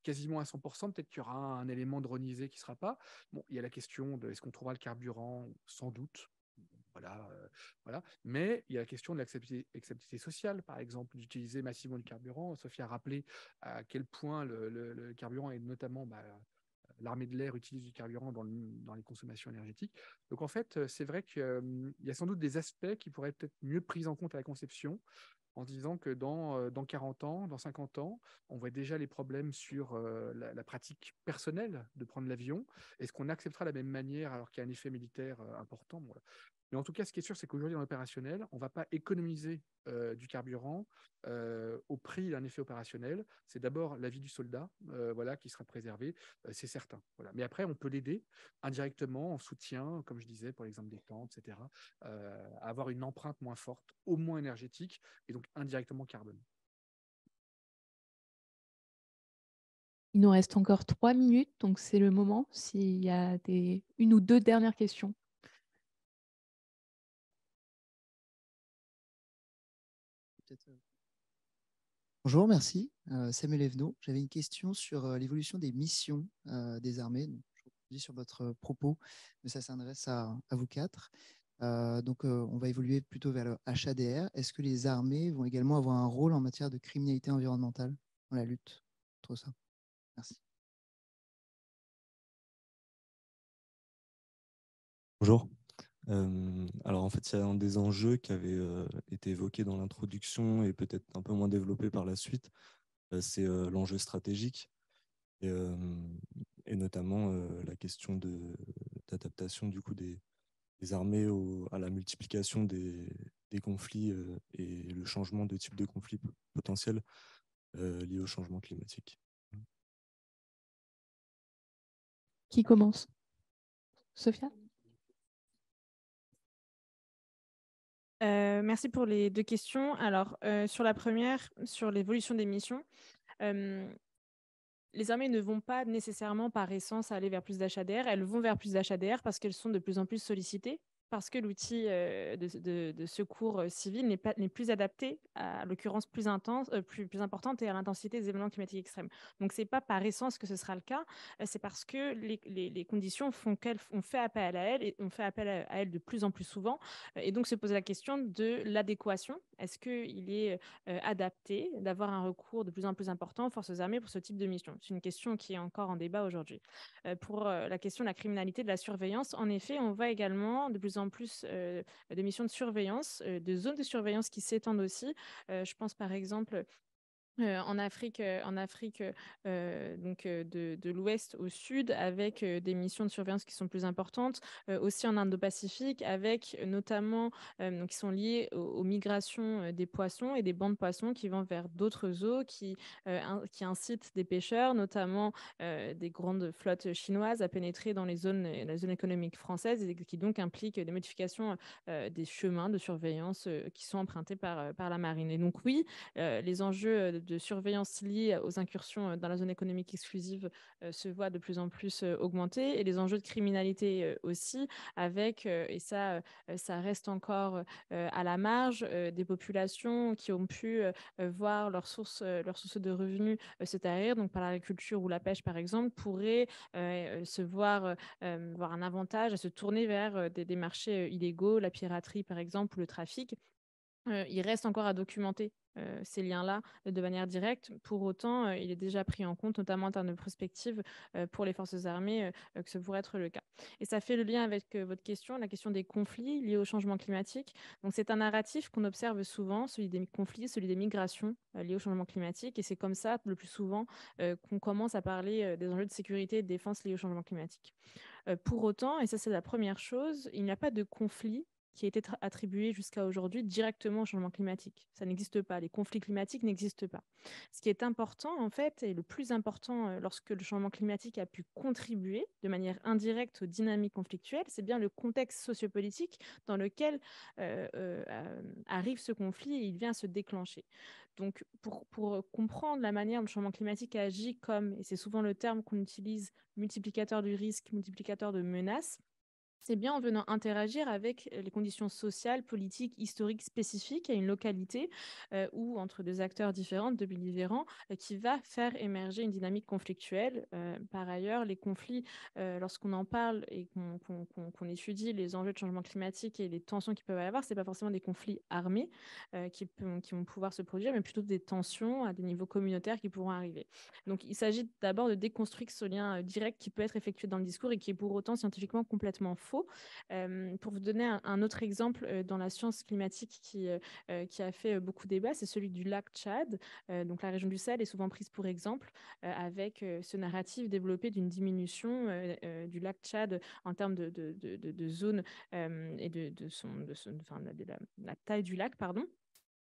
quasiment à 100%, peut-être qu'il y aura un élément dronisé qui ne sera pas. Bon, il y a la question de est-ce qu'on trouvera le carburant, sans doute. Voilà. Mais il y a la question de l'acceptabilité sociale, par exemple, d'utiliser massivement du carburant. Sophie a rappelé à quel point le carburant, et notamment l'armée de l'air, utilise du carburant dans les consommations énergétiques. Donc en fait, c'est vrai qu'il y a sans doute des aspects qui pourraient être peut-être mieux pris en compte à la conception, en disant que dans 40 ans, dans 50 ans, on voit déjà les problèmes sur la pratique personnelle de prendre l'avion. Est-ce qu'on acceptera de la même manière alors qu'il y a un effet militaire important? Bon, voilà. Mais en tout cas, ce qui est sûr, c'est qu'aujourd'hui, dans l'opérationnel, on ne va pas économiser du carburant au prix d'un effet opérationnel. C'est d'abord la vie du soldat voilà, qui sera préservée, c'est certain. Voilà. Mais après, on peut l'aider indirectement en soutien, comme je disais, pour l'exemple des tentes, etc., à avoir une empreinte moins forte, au moins énergétique, et donc indirectement carbone. Il nous reste encore 3 minutes, donc c'est le moment s'il y a une ou deux dernières questions. Bonjour, merci. Samuel Evenot. J'avais une question sur l'évolution des missions des armées. Donc, je rebondis sur votre propos, mais ça s'adresse à vous quatre. On va évoluer plutôt vers le HADR. Est-ce que les armées vont également avoir un rôle en matière de criminalité environnementale dans la lutte contre ça? Merci. Bonjour. Alors en fait, il y a un des enjeux qui avait été évoqué dans l'introduction et peut-être un peu moins développé par la suite, c'est l'enjeu stratégique et notamment la question d'adaptation du coup des armées à la multiplication des conflits et le changement de type de conflit potentiel lié au changement climatique. Qui commence? Sophia? Merci pour les deux questions. Alors, sur la première, sur l'évolution des missions, les armées ne vont pas nécessairement par essence aller vers plus d'HADR. Elles vont vers plus d'HADR parce qu'elles sont de plus en plus sollicitées, parce que l'outil de secours civil n'est plus adapté à l'occurrence plus importante et à l'intensité des événements climatiques extrêmes. Donc, ce n'est pas par essence que ce sera le cas, c'est parce que les conditions font qu'on fait appel à elles et on fait appel à elles de plus en plus souvent. Et donc, se pose la question de l'adéquation. Est-ce qu'il est adapté d'avoir un recours de plus en plus important aux forces armées pour ce type de mission? C'est une question qui est encore en débat aujourd'hui. Pour la question de la criminalité, de la surveillance, en effet, on voit également de plus en plus de missions de surveillance, de zones de surveillance qui s'étendent aussi. Je pense par exemple en Afrique de l'ouest au sud, avec des missions de surveillance qui sont plus importantes, aussi en Indo-Pacifique, avec notamment qui sont liées aux migrations des poissons et des bancs de poissons qui vont vers d'autres eaux, qui incitent des pêcheurs, notamment des grandes flottes chinoises, à pénétrer dans la zone économique française, et qui donc impliquent des modifications des chemins de surveillance qui sont empruntés par la marine. Et donc oui, les enjeux de surveillance liés aux incursions dans la zone économique exclusive se voient de plus en plus augmenter, et les enjeux de criminalité aussi, avec, et ça reste encore à la marge, des populations qui ont pu voir leur source de revenus se tarir, donc par l'agriculture ou la pêche par exemple, pourraient voir un avantage à se tourner vers des marchés illégaux, la piraterie par exemple, ou le trafic. Il reste encore à documenter ces liens-là de manière directe. Pour autant, il est déjà pris en compte, notamment en termes de prospective pour les forces armées, que ce pourrait être le cas. Et ça fait le lien avec votre question, la question des conflits liés au changement climatique. Donc, c'est un narratif qu'on observe souvent, celui des conflits, celui des migrations liées au changement climatique. Et c'est comme ça, le plus souvent, qu'on commence à parler des enjeux de sécurité et de défense liés au changement climatique. Pour autant, et ça c'est la première chose, il n'y a pas de conflit qui a été attribué jusqu'à aujourd'hui directement au changement climatique. Ça n'existe pas. Les conflits climatiques n'existent pas. Ce qui est important, en fait, et le plus important lorsque le changement climatique a pu contribuer de manière indirecte aux dynamiques conflictuelles, c'est bien le contexte sociopolitique dans lequel arrive ce conflit et il vient se déclencher. Donc, pour comprendre la manière dont le changement climatique agit comme, et c'est souvent le terme qu'on utilise, multiplicateur du risque, multiplicateur de menaces, c'est bien en venant interagir avec les conditions sociales, politiques, historiques spécifiques à une localité ou entre deux acteurs différents, deux belligérants, qui va faire émerger une dynamique conflictuelle. Par ailleurs, les conflits, lorsqu'on en parle et qu'on étudie les enjeux de changement climatique et les tensions qu'il peut y avoir, ce n'est pas forcément des conflits armés qui vont pouvoir se produire, mais plutôt des tensions à des niveaux communautaires qui pourront arriver. Donc, il s'agit d'abord de déconstruire ce lien direct qui peut être effectué dans le discours et qui est pour autant scientifiquement complètement faux. faux. Pour vous donner un autre exemple dans la science climatique qui a fait beaucoup débat, c'est celui du lac Tchad. Donc la région du Sahel est souvent prise pour exemple avec ce narratif développé d'une diminution du lac Tchad en termes de zone et de la taille du lac, pardon.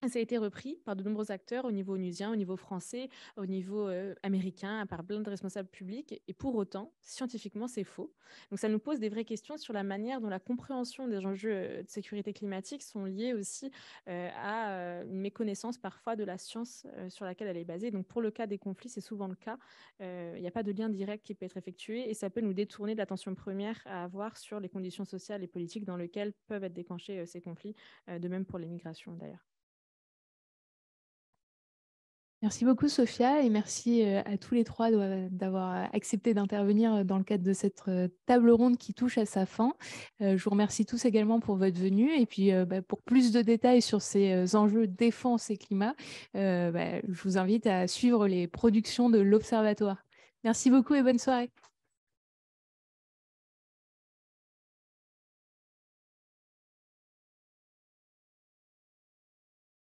Ça a été repris par de nombreux acteurs au niveau onusien, au niveau français, au niveau américain, par plein de responsables publics. Et pour autant, scientifiquement, c'est faux. Donc ça nous pose des vraies questions sur la manière dont la compréhension des enjeux de sécurité climatique sont liés aussi à une méconnaissance parfois de la science sur laquelle elle est basée. Donc pour le cas des conflits, c'est souvent le cas. Il n'y a pas de lien direct qui peut être effectué et ça peut nous détourner de l'attention première à avoir sur les conditions sociales et politiques dans lesquelles peuvent être déclenchés ces conflits, de même pour les migrations d'ailleurs. Merci beaucoup, Sophia, et merci à tous les trois d'avoir accepté d'intervenir dans le cadre de cette table ronde qui touche à sa fin. Je vous remercie tous également pour votre venue. Et puis, pour plus de détails sur ces enjeux défense et climat, je vous invite à suivre les productions de l'Observatoire. Merci beaucoup et bonne soirée.